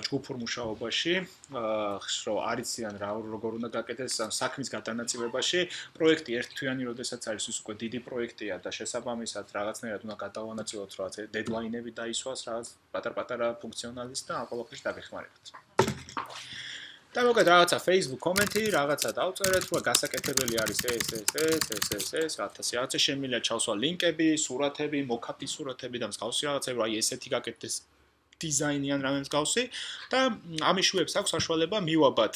ჯგუფურ მუშაობაში რომ არიციან რა როგორ უნდა გაკეთდეს საქმის გადანაწილებაში პროექტი ერთთვიანი როდესაც არის ის უკვე დიდი პროექტია და შესაბამისად რაღაცნაირად უნდა გადავანაწილოთ რაღაც დედლაინები დაისვას რაღაც პატარ-პატარა ფუნქციონალის და ამ ყველაფერს დაგეხმარებათ და მოგეთ რაღაცა Facebook კომენტი, რაღაცა დავწერეთ, რომ გასაკეთებელი არის ეს, 1000 შემიძლია ჩავსვა ლინკები, სურათები, მოკაპი სურათები და მსგავსი რაღაცები, აი ესეთი გაკეთდეს დიზაინი ან რამე მსგავსი და ამ issue-ებს აქვს საშუალება მივაბათ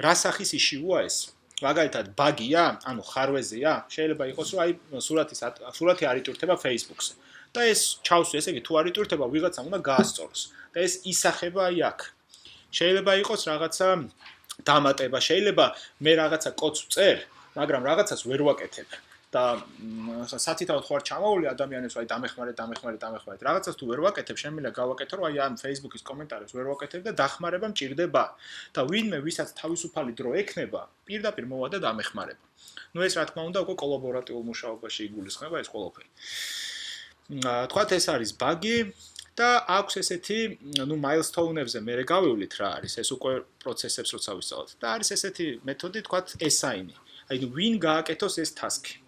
რა სახის issue-ა ეს. მაგალითად, ბაგია, ანუ ხარვეზია, შეიძლება იყოს, რომ აი სურათი არ იტვირთება Facebook-ზე. და ეს ჩავსვი, ესე იგი, თუ არ იტვირთება, ვიღაცამ უნდა გაასწოროს. და ეს ისახება აი აქ. შეიძლება იყოს რაღაცა დამატება, შეიძლება მე რაღაცა კოდს ვწერ, მაგრამ რაღაცას ვერ ვაკეთებ და სათითაოდ ხوار ჩამოვლი ადამიანებს აი დამეხმარეთ, რაღაცას თუ ვერ ვაკეთებ, შემიძლია გავაკეთო, რომ აი ამ Facebook-ის კომენტარებს ვერ ვაკეთებ და დახმარება მჭირდება და ვინმე ვისაც თავისუფალი დრო ექნება, პირდაპირ მოვა და დამეხმარება. ნუ ეს რა თქმა უნდა უკვე კოლაბორატიულ მუშაობაში იგულისხმება ეს ყველაფერი. თქვათ ეს არის ბაგი და აქვს ესეთი, ნუ milestone-ებზე მე გავივლით რა არის, ეს უკვე პროცესებს როცა ვისწავლეთ. და არის ესეთი მეთოდი, თქვათ assign-ი. აი ნუ ვინ გააკეთოს ეს task-ი.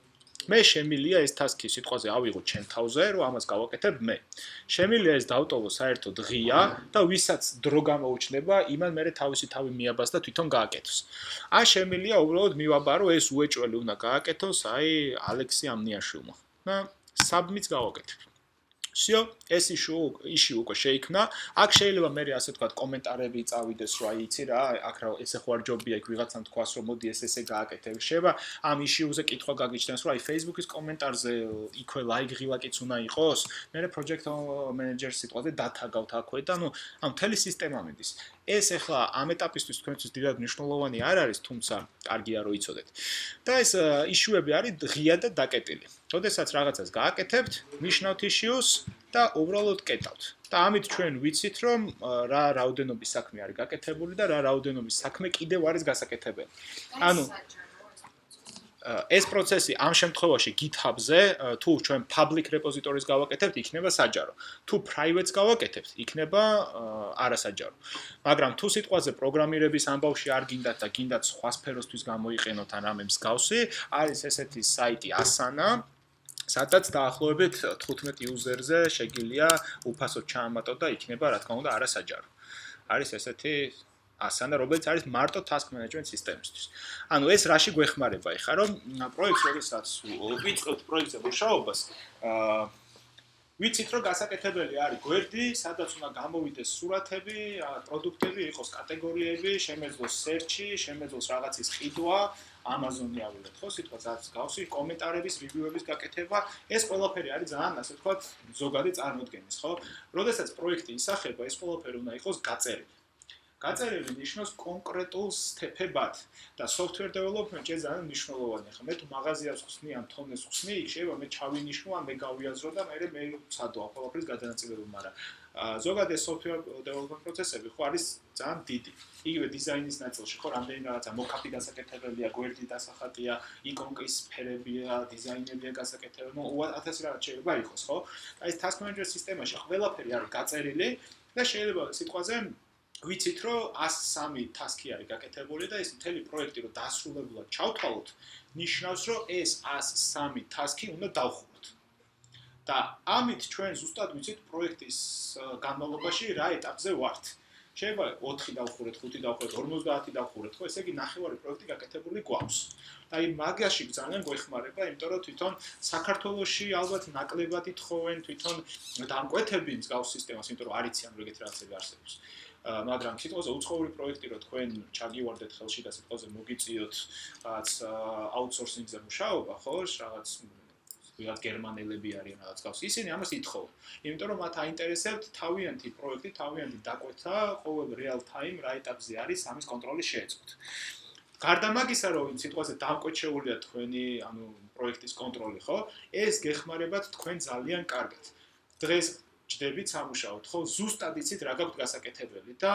მე შემილია ეს task-ი სიტყვაზე ავიღო ჩემ თავზე, რომ ამას გავაკეთებ მე. შემილია ეს დავტოვო საერთოდ ღია და ვისაც დრო გამოუჩნდება, იმან მე თავისი თავი მიაბას და თვითონ გააკეთოს. ან შემილია უბრალოდ მივაბარო ეს უეჭველი უნდა გააკეთოს, ალექსი ამნიაშვილმა. და submit-ს გავაკეთებ. всё, ეს issue უკვე შეიქმნა. აქ შეიძლება მე ასე ვთქვათ კომენტარები წავიდეს, რომ იცი რა, აქ რა ესე ხო არ ჯობია იქ ვიღაცამ თქვას, რომ მოდი ესე გააკეთებ. შეიძლება ამ issue-ზე კითხვა გაგიჩნდეს, რომ Facebook-ის კომენტარზე იქვე like ღილაკიც უნდა იყოს. მე project manager სიტყვაზე დათაგავთ აქვე და ამ მთელი სისტემა მიდის. ეს ახლა ამ ეტაპისთვის თქვენთვის დიდად მნიშვნელოვანი არ არის, თუმცა კარგია რომ იცოდეთ. და ეს issue-ები არის ღია და დაკეტილი. როდესაც რაღაცას გააკეთებთ, ნიშნავთ issue-ს და უბრალოდ კეტავთ. და ამით ჩვენ ვიცით, რომ რა რაოდენობის საქმე არის გაკეთებული და რა რაოდენობის საქმე კიდევ არის გასაკეთებელი. ანუ ეს პროცესი ამ შემთხვევაში GitHub-ზე, თუ ჩვენ public repository-ს გავაკეთებთ, იქნება საჯარო. თუ private-ს გავაკეთებთ, იქნება არასაჯარო. მაგრამ თუ სიტყვაზე პროგრამირების ამბავში არ გინდათ და გინდათ სხვა სფეროსთვის გამოიყენოთ ან რამე მსგავსი, არის ესეთი საიტი Asana, სადაც დაახლოებით 15 user-ზე შეგიძლია უფასოდ ჩაამატოთ და იქნება, რა თქმა უნდა, არასაჯარო. არის ესეთი Asana, რომელიც არის მარტო task management სისტემისთვის. ანუ ეს რაში გვეხმარება ეხა, რომ პროექტს როდესაც ვიწყებთ პროექტზე მუშაობას, ვიცით, რომ გასაკეთებელი არის გვერდი, სადაც უნდა გამოვიდეს სურათები, პროდუქტები, იყოს კატეგორიები, შემეძლოს search-ი, შემეძლოს რაღაცის ყიდვა, Amazon-ი ავიღეთ, ხო, სიტყვაც გავსი, კომენტარების, რევიუების გაკეთება, ეს ყველაფერი არის ძალიან, ასე ვთქვათ, ზოგადი წარმოდგენის, ხო? როდესაც პროექტი ისახება, ეს ყველაფერი უნდა იყოს გაწერილი. გაწერილი ნიშნავს კონკრეტულ სტეპებად და software development ძალიან მნიშვნელოვანია. ხა მე თუ მაღაზიას ხსნი ან თონეს ხსნი, შეიძლება მე ჩავინიშნო ან მე გავიაზრო და მე ვცადო ამ ყველაფრის გადანაწილება, მაგრამ ზოგადად software development პროცესები ხო არის ძალიან დიდი. იგივე დიზაინის ნაწილში ხო რამდენი რაღაცა მოკაპი გასაკეთებელია, გვერდი დასახატია, იკონკის სფერებია, დიზაინებია გასაკეთებელი, 1000 რაღაც შეიძლება იყოს, ხო? აი ეს task manager სისტემაში ყველაფერი არის გაწერილი და შეიძლება სიტყვაზე ვიცით, რომ 103 task-ი არის გაკეთებული და ეს მთელი პროექტი რომ დასრულებულად ჩავთვალოთ, ნიშნავს, რომ ეს 103 task-ი უნდა დავხუროთ. და ამით ჩვენ ზუსტად ვიცით პროექტის განმავლობაში რა ეტაპზე ვართ. შეიძლება 4 დავხურეთ, 5 დავხურეთ, 50 დავხურეთ, ხო, ესე იგი ნახევარი პროექტი გაკეთებული გვაქვს. და აი მაგაში ძალიან გვეხმარება, იმიტომ რომ თვითონ საქართველოში ალბათ ნაკლებად ითხოვენ თვითონ დამკვეთები მსგავს სისტემას, იმიტომ რომ არ იციან რომ ეგეთი რაღაცები არსებობს. მაგრამ სიტყვაზე უცხოური პროექტი რო თქვენ ჩაგივარდეთ ხელში და სიტყვაზე მოგიწიოთ რაღაც აუთსორსინგზე მუშაობა, ხო, რაღაც ვიღაც გერმანელები არიან რაღაც გავს. ისინი ამას ითხოვენ. იმიტომ რომ მათ აინტერესებთ თავიანთი პროექტი, თავიანთი დაკვეთა, ყოველ real time რა ეტაპზე არის, ამის კონტროლი შეეწყოთ. გარდა მაგისა, რომ სიტყვაზე დამკვეთშეულია თქვენი, ანუ პროექტის კონტროლი, ხო? ეს გეხმარებათ თქვენ ძალიან კარგად. დღეს ჭდებით სამუშაოდ, ხო? ზუსტად იცით რა გაქვთ გასაკეთებელი და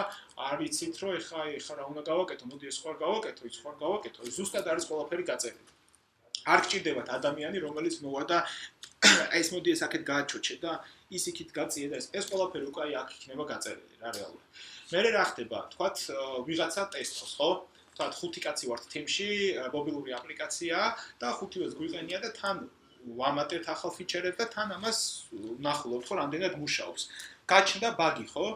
არ იცით, რომ ეხა რა უნდა გავაკეთო, მოდი ეს ხო არ გავაკეთო, ის ხო არ გავაკეთო, ზუსტად არის ყველაფერი გაწერილი. არ გჭირდებათ ადამიანი, რომელიც მოვა და ეს მოდი ეს აქეთ გააჩოჩე და ის იქით გაწიე და ეს ყველაფერი უკვე აქ იქნება გაწერილი, რა რეალურად. მერე რა ხდება? თქვათ ვიღაცა ტესტობს, ხო? თქვათ 5 კაცი ვართ თიმში, მობილური აპლიკაცია და 5-ვეს გვიყენია და თან ვამატებთ ახალ ფიჩერებს და თან ამას ვნახულობთ, ხო, რამდენად მუშაობს. გაჩნდა ბაგი, ხო?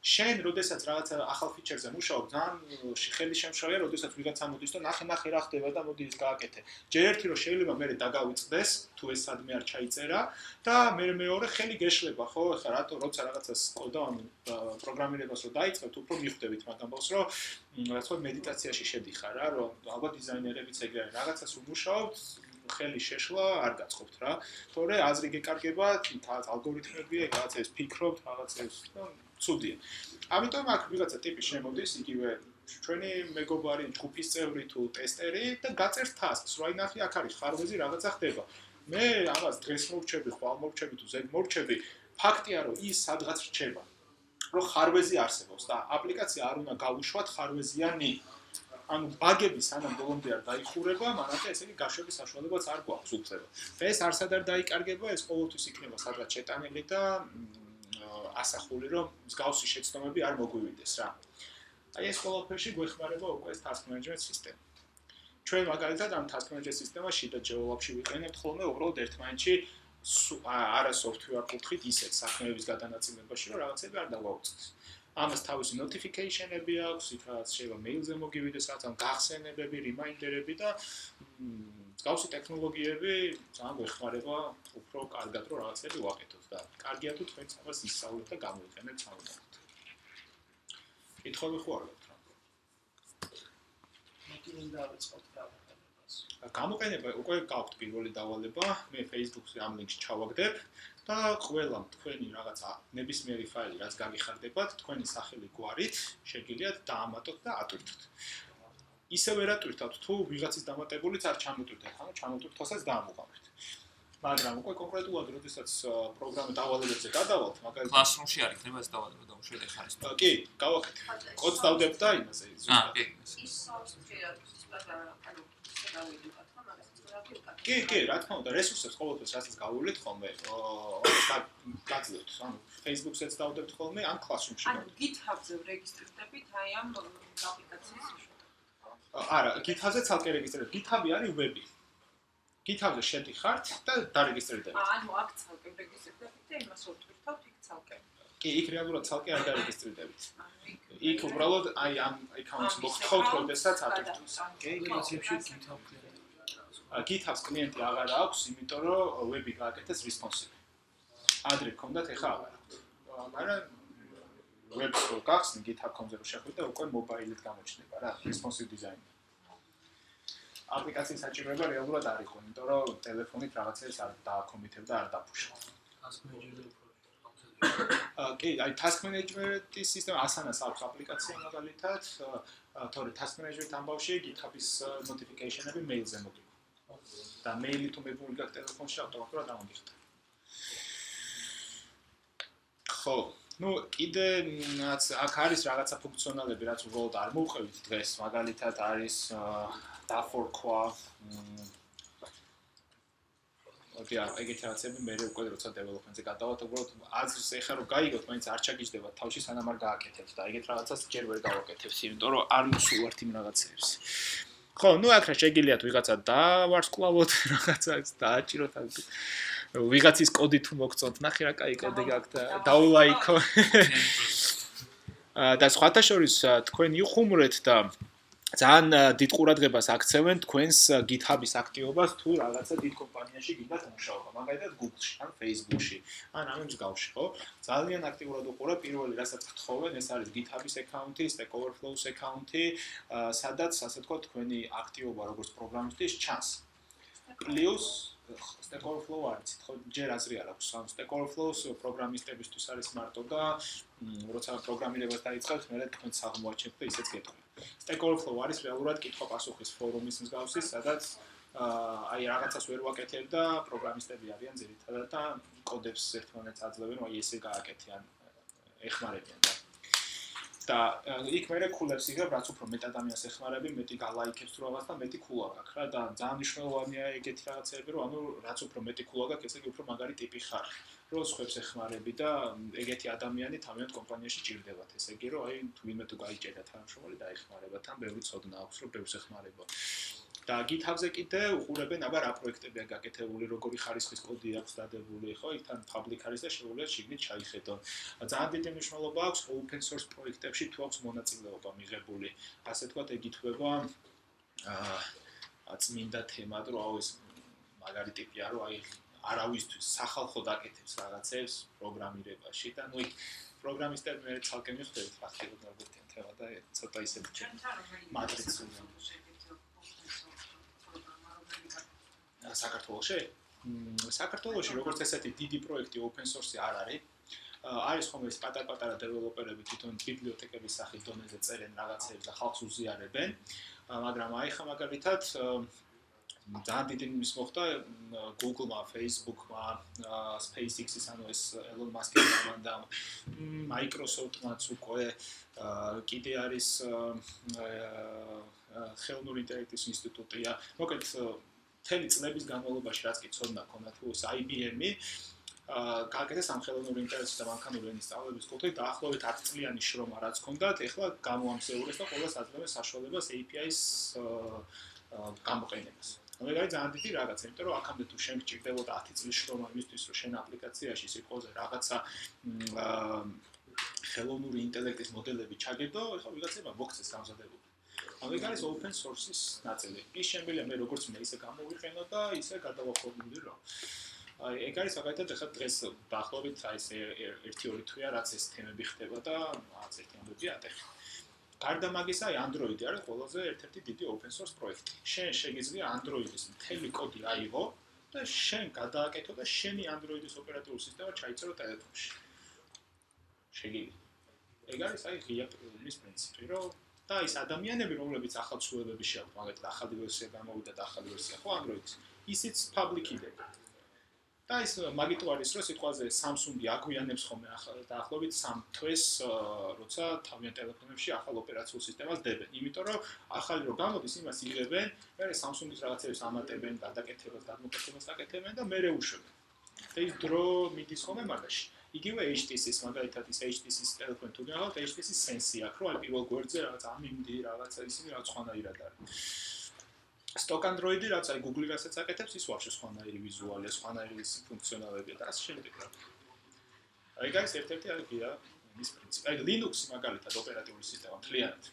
შენ, როდესაც რაღაცა ახალ ფიჩერზე მუშაობ, ძალიან ხელი შემშავია, როდესაც ვიღაცა მოდის და ნახე რა ხდება და მოდი ის გააკეთე. ჯერ ერთი რომ შეიძლება მე დაგავიწყდეს, თუ ეს სადმე არ ჩაიწერა და მე მეორე ხელი გეშლება, ხო? ხა რატო როცა რაღაცას ყოდა, ანუ პროგრამირებას რო დაიწყებთ, უფრო მიხვდებით მაგ ამბავს, რომ რა თქმა უნდა მედიტაციაში შედიხარ რა, რომ ალბათ დიზაინერებიც ეგრე არის, რაღაცას უმუშაობთ ხელი შეშლა არ გაწყობთ რა. თორე აზრი გეკარგება, თავს ალგორითმებია, რაღაცა ეს ფიქრობთ, რაღაცა ეს ცუდია. ამიტომ აქ ვიღაცა ტიპი შემოდის, იგივე ჩვენი მეგობარი, ჯგუფის წევრი თუ ტესტერი და გაწერს tasks, რა ინახი აქ არის ხარვეზი რაღაცა ხდება. მე ამას დღეს მოვჩები, ხვალ მოვჩები თუ ზეგ მოვჩები, ფაქტია რომ ის სადღაც რჩება. რომ ხარვეზი არსებობს და აპლიკაცია არ უნდა გავუშვათ ხარვეზიანი. ანუ ბაგები სანამ ბოლომდე არ დაიხურება, მანამდე ესე იგი გაშვების საშუალებაც არ გვაქვს უფლება. და ეს არსად არ დაიკარგება, ეს ყოველთვის იქნება სადღაც შეტანილი და ასახული, რომ მსგავსი შეცდომები არ მოგვივიდეს რა. აი ეს ყველაფერში გვეხმარება უკვე ეს task management სისტემა. ჩვენ მაგალითად ამ task manager სისტემაში და JavaOps-ში ვიყენებთ ხოლმე უბრალოდ ერთმანეთში არა software კუთხით ისეთ საქმეების გადანაწილებაში, რომ რაღაცები არ დავაუწყდეს. ამას თავისი notification-ები აქვს, იქ რაღაც შეიძლება mail-ზე მოგივიდეს, რაღაც ამ გახსენებები, reminder-ები და მსგავსი ტექნოლოგიები ძალიან გვეხმარება უფრო კარგად რომ რაღაცები ვაკეთოთ და კარგია თუ თქვენც ამას ისწავლეთ და გამოიყენებთ სამომავლოდ. კითხვები ხო არ გაქვთ რა? მეტი დავიწყოთ გამოყენებას. გამოყენება უკვე გაქვთ პირველი დავალება, მე Facebook-ზე ამ ლინკში ჩავაგდებ და ყველა თქვენი რაღაცა ნებისმიერი ფაილი რაც გაგიხარდებათ, თქვენი სახელი გვარით შეგიძლიათ დაამატოთ და ატვირთოთ. ისევ ვერ ატვირთავთ თუ ვიღაცის დამატებულიც არ ჩამოტვირთეთ, ანუ ჩამოტვირთვასაც დაამოყავთ. მაგრამ უკვე კონკრეტულად როდესაც პროგრამა დავალებებზე გადავალთ, მაგალითად Classroom-ში არ იქნება ეს დავალება და უშუალოდ ეხ არის. კი, გავაკეთე. კოდს დავდებ და იმაზე ზუსტად. კი, რა თქმა უნდა, რესურსებს ყოველთვის რასაც გავუვლით ხოლმე, გაძლევთ, ანუ Facebook-საც დავდებთ ხოლმე, ან Classroom-ში. ანუ GitHub-ზე რეგისტრირდებით აი ამ აპლიკაციის არა, GitHub-ზე ცალკე რეგისტრირდებით. GitHub-ი არის ვები. GitHub-ზე შედიხართ და დარეგისტრირდებით. ანუ აქ ცალკე რეგისტრირდებით და იმას ვთქვით, იქ ცალკე. კი, იქ რეალურად ცალკე არ დარეგისტრირდებით. იქ უბრალოდ აი ამ აკაუნტს მოხდეთ, როდესაც ატვირთოს. აპლიკაციებში GitHub GitHub-ს კლიენტი აღარ აქვს, იმიტომ რომ ვები გააკეთეს responsive. ადრე გქონდათ, ეხლა აღარ აქვს. მაგრამ web-ს რო გახსნი GitHub.com-ზე რო შეხვიდე და უკვე mobile-ით გამოჩნდება რა, responsive design. აპლიკაციის საჭიროება რეალურად არ იყო, იმიტომ რომ ტელეფონით რაღაცებს არ დააკომიტებ და არ დაფუშავ. task manager-ზე კი, აი task management-ის სისტემა Asana-ს აქვს აპლიკაცია მაგალითად, თორე task management ამბავში GitHub-ის notification-ები mail-ზე მოგივა. და mail-ი თუ მეგული გაქვს ტელეფონში ავტომატურად ამოგიხდა. ხო, ну, კიდე აქ არის რაღაცა ფუნქციონალები, რაც უბრალოდ არ მოვყევით დღეს, მაგალითად არის დაფორქვა. ეგეთი რაღაცები მე უკვე როცა დეველოპმენტზე გადავალთ, უბრალოდ აზრს ეხა რომ გაიგოთ, მაინც არ ჩაგიждდებათ თავში სანამ არ გააკეთებთ და ეგეთ რაღაცას ჯერ ვერ გავაკეთებთ, იმიტომ რომ არ მოსულვართ იმ რაღაცებს. ხო, ну აქ რა შეგიძლიათ ვიღაცა დავარსკვლავოთ, რაღაცას დააჭიროთ, ვიღაცის კოდი თუ მოგწონთ, ნახე რა კაი კოდი გაქვთ და დაულაიქო. და სხვათა შორის თქვენ იხუმრეთ და ძალიან დიდ ყურადღებას აქცევენ თქვენს GitHub-ის აქტივობას თუ რაღაცა დიდ კომპანიაში გინდათ მუშაობა, მაგალითად Google-ში, ან Facebook-ში, ან ამ მსგავსში, ხო? ძალიან აქტიურად უყურებ პირველი რასაც გთხოვენ, ეს არის GitHub-ის აკაუნთი, Stack Overflow-ის აკაუნთი, სადაც ასე ვთქვათ, თქვენი აქტივობა როგორც პროგრამისტის ჩანს. პლუს Stack Overflow არის, ხო, ჯერ აზრი არ აქვს, ამ Stack Overflow-ს პროგრამისტებისთვის არის მარტო და როცა პროგრამირებას დაიწყებთ, მე თქვენ აღმოაჩენთ და ისეც გეტყვი. Stack Overflow არის რეალურად კითხვა-პასუხის ფორუმის მსგავსი, სადაც აი რაღაცას ვერ ვაკეთებ და პროგრამისტები არიან ძირითადად და კოდებს ერთმანეთს აძლევენ, აი ესე გააკეთიან, ეხმარებიან და იქ მე ქულებს იღებ, რაც უფრო მეტ ადამიანს ეხმარები, მეტი გალაიქებს თუ რაღაც და მეტი ქულა გაქვს რა და ძალიან მნიშვნელოვანია ეგეთი რაღაცები, რომ ანუ რაც უფრო მეტი ქულა გაქვს, ესე იგი უფრო მაგარი ტიპი ხარ. რო სხვებს ეხმარები და ეგეთი ადამიანი თავიანთ კომპანიაში ჭირდებათ. ესე იგი, რომ აი თუ ვინმე თუ გაიჭერდა თანამშრომელი და ეხმარებათ, ან ბევრი ცოდნა აქვს, რომ ბევრს ეხმარება. და GitHub-ზე კიდე უყურებენ, აბა რა პროექტებია გაკეთებული, როგორი ხარისხის კოდი აქვს დადებული, ხო, იქ თან public არის და შეუძლია შიგნით ჩაიხედონ. ძალიან დიდი მნიშვნელობა აქვს open source პროექტებში, თუ აქვს მონაწილეობა მიღებული. ასე ვთქვათ, ეგ ითვლება წმინდა თემად, რომ აუ ეს მაგარი ტიპია, რომ აი არავისთვის სახალხო დაკეთებს რაღაცებს პროგრამირებაში და ნუ იქ პროგრამისტები მე ცალკე მიხვდებით ფაქტიურად მაგათი თემა და ცოტა ისეთი მატრიცული საქართველოში როგორც ესეთი დიდი პროექტი open source არ არის. არის ხომ ეს პატარ-პატარა დეველოპერები თვითონ ბიბლიოთეკების სახით დონეზე წერენ რაღაცებს და ხალხს უზიარებენ. მაგრამ აი ხა მაგალითად ძალიან დიდი იმის მოხდა Google-მა, Facebook-მა, SpaceX-ის, ანუ ეს Elon Musk-ის და Microsoft-მაც უკვე კიდე არის ხელოვნური ინტელექტის ინსტიტუტია. მოკლედ მთელი წლების განმავლობაში რაც კი ცოდნა ქონდა თუ ეს IBM-ი გააკეთეს ამ ხელოვნური ინტელექტის და მანქანური ენის სწავლების კუთხით დაახლოებით 10 წლიანი შრომა რაც ქონდათ, ეხლა გამოამსეურეს და ყველას აძლევენ საშუალებას API-ს გამოყენებას. მე გაი ძალიან დიდი რაღაცა, იმიტომ რომ აქამდე თუ შენ გჭირდებოდა 10 წლის შრომა იმისთვის, რომ შენ აპლიკაციაში სიტყვაზე რაღაცა ხელოვნური ინტელექტის მოდელები ჩაგედო, ეხლა ვიღაცებმა მოგცეს გამზადებული. ამიტომ არის open source-ის ნაწილი. ის შემიძლია მე როგორც მე ისე გამოვიყენო და ისე გადავახორციელო რომ აი ეგ არის მაგალითად ეხლა დღეს დაახლოებით აი ეს 1-2 თვეა რაც ეს თემები ხდება და რაღაც ერთი ამბები ატეხი. გარდა მაგისა აი Android-ი არის ყველაზე ერთ-ერთი დიდი open source პროექტი. შენ შეგიძლია Android-ის მთელი კოდი აიღო და შენ გადააკეთო და შენი Android-ის ოპერატიული სისტემა ჩაიწერო ტელეფონში. შეგიძლია. ეგ არის აი ღია პროგრამის პრინციპი, რომ და ის ადამიანები, რომლებიც ახალ ცვლილებები შეაქვთ, მაგალითად ახალი ვერსია გამოვიდა და ახალი ვერსია ხო Android-ის, ისიც public-იდები. და ის მაგიტო არის, რომ სიტყვაზე Samsung-ი აგვიანებს ხოლმე დაახლოებით 3 თვეს, როცა თავიანთ ტელეფონებში ახალ ოპერაციულ სისტემას დებენ. იმიტომ რომ ახალი რო გამოდის, იმას იღებენ, მერე Samsung-ის რაღაცებს ამატებენ, გადაკეთებას, გადმოკეთებას აკეთებენ და მერე უშვებენ. და ის დრო მიდის ხოლმე მაგაში. იგივე HTC-ის, მაგალითად ის HTC-ის ტელეფონი თუ გიყავთ, HTC-ის Sense აქვს, რომ აი პირველ გვერდზე რაღაც AMD რაღაცა ისინი რაღაც სხვანაირად არის. Stock Android-ი რაც აი Google-ი რასაც აკეთებს, ის ვაფშე სხვანაირი ვიზუალია, სხვანაირი ფუნქციონალებია და ასე შემდეგ რა. აი guys, ერთ-ერთი არის ის პრინციპი. აი Linux-ი მაგალითად ოპერატიული სისტემა მთლიანად.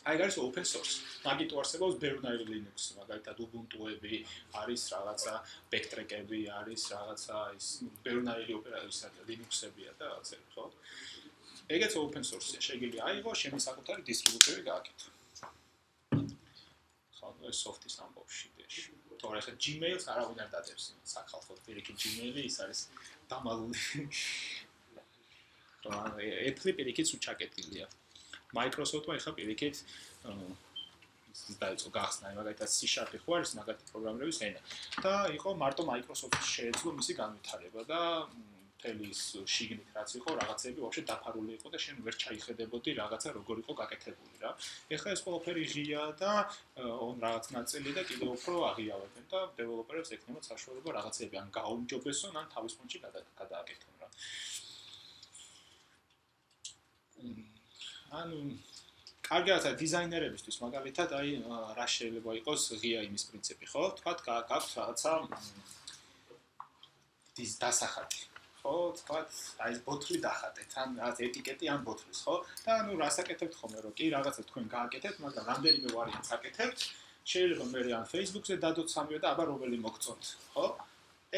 აი არის open source. მაგით არსებობს ბევრი Linux-ი, მაგალითად Ubuntu-ები, არის რაღაცა backtrack-ები, არის რაღაცა ის ბევრი ოპერატიული Linux-ებია და რაღაცები, ხო? ეგეც open source-ია. შეგიძლია აიღო, შენი საკუთარი დისტრიბუტორი გააკეთო. ეს soft-ის ამბავში დეში. თორე ხა Gmail-ს არავინ არ დადებს. საქალხო პირიქით Gmail-ი ის არის დამალული. რა Apple-ი პირიქით უჩაკეტილია. Microsoft-მა ეხა პირიქით ის დაიწყო გახსნა, მაგალითად C# ხო არის მაგათი პროგრამირების ენა. და იყო მარტო Microsoft-ს შეეძლო მისი განვითარება და მთელი ის შიგნით რაც იყო, რაღაცები ვაფშე დაფარული იყო და შენ ვერ ჩაიხედებოდი რაღაცა როგორ იყო გაკეთებული რა. ეხლა ეს ყველაფერი ღია და რაღაც ნაწილი და კიდევ უფრო აღიავებენ და დეველოპერებს ექნებათ საშუალება რაღაცები ან გააუმჯობესონ ან თავის ფონდში გადააკეთონ რა. ანუ კარგია დიზაინერებისთვის მაგალითად აი რა შეიძლება იყოს ღია იმის პრინციპი ხო? თქვათ გაქვთ რაღაცა დასახატი ხო, თქვათ, აი ეს ბოთლი დახატეთ, ან რაღაც ეტიკეტი ან ბოთლის, ხო? და ანუ რას აკეთებთ ხოლმე, რომ კი რაღაცა თქვენ გააკეთებთ, მაგრამ რამდენიმე ვარიანტს აკეთებთ, შეიძლება მე ან Facebook-ზე დადოთ სამივე და აბა რომელი მოგწონთ, ხო?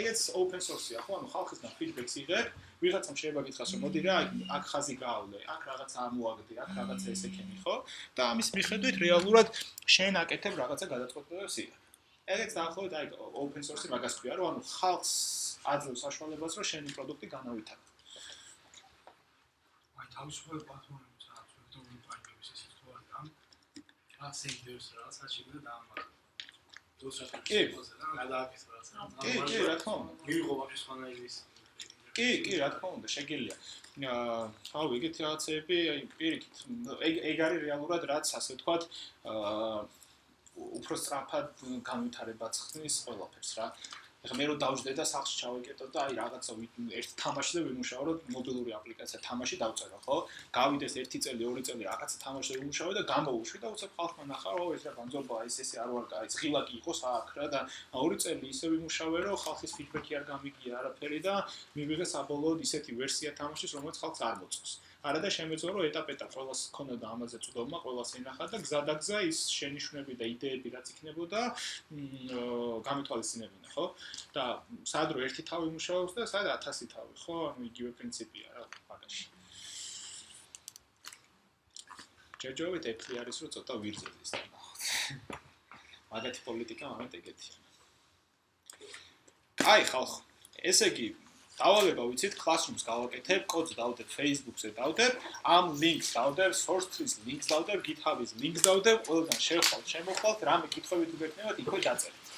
ეგეც open source-ია, ხო? ანუ ხალხისგან feedback-ს იღებ, ვიღაცამ შეიძლება გითხრას, რომ მოდი რა, აქ ხაზი გაავლე, აქ რაღაცა ამოაგდე, აქ რაღაცა ესექენი, ხო? და ამის მიხედვით რეალურად შენ აკეთებ რაღაცა გადაწყვეტილებას იღებ. ეგეც დაახლოებით აი open source-ი მაგას ქვია, რომ ანუ ხალხს აძლევს საშუალებას, რომ შენი პროდუქტი განავითარო. აი თავისუფლად პლატფორმებს აქვს ვირტუალური პარკების ეს სიტუაცია. რაც შეიძლება რაღაც შეიძლება დაამატო. კი, რა თქმა უნდა. მიიღო ვაფშე სხვანაირის. კი, რა თქმა უნდა, შეგიძლია. აუ, ეგეთი რაღაცები, აი პირიქით, ეგ არის რეალურად რაც ასე ვთქვათ, უფრო სწრაფად განვითარებაც ხსნის ყველაფერს რა. ეხლა მე რო დავждდე და სახში ჩავიკეტო და აი რაღაცა ერთ თამაში და ვიმუშაო მობილური აპლიკაცია თამაში დავწერო, ხო? გავიდეს 1 წელი, 2 წელი რაღაცა თამაში ვიმუშაო და გამოვუშვი და უცებ ხალხმა ნახა, რომ ეს რა განძობა, ეს არ ვარ კაი, ღილაკი იყოს აქ რა და 2 წელი ისე ვიმუშავე, რომ ხალხის ფიდბექი არ გამიგია არაფერი და მივიღე საბოლოოდ ისეთი ვერსია თამაშის, რომელიც ხალხს არ მოწონს. არა და შემეწორო ეტაპ-ეტაპ ყველას ქონოდა ამაზე წვდომა, ყველას ენახა და გზადაგზა ის შენიშვნები და იდეები რაც იქნებოდა გამithვალისწინებინა, ხო? და სად რო ერთი თავი მუშაობს და სად 1000 თავი, ხო? ანუ იგივე პრინციპია რა მაგაში. ჯერჯერობით Apple არის რო ცოტა ვირზელის და ნახოთ. მაგათი პოლიტიკა მომენტ ეგეთია. აი ხალხო, ესე იგი დავალება ვიცით, Classroom-ს გავაკეთებ, კოდს დავდებ Facebook-ზე დავდებ, ამ links დავდებ, source tree-ს links დავდებ, GitHub-ის links დავდებ, ყველგან შევხვალთ, შემოხვალთ, რამე კითხვები თუ გექნებათ, იქვე დაწერთ.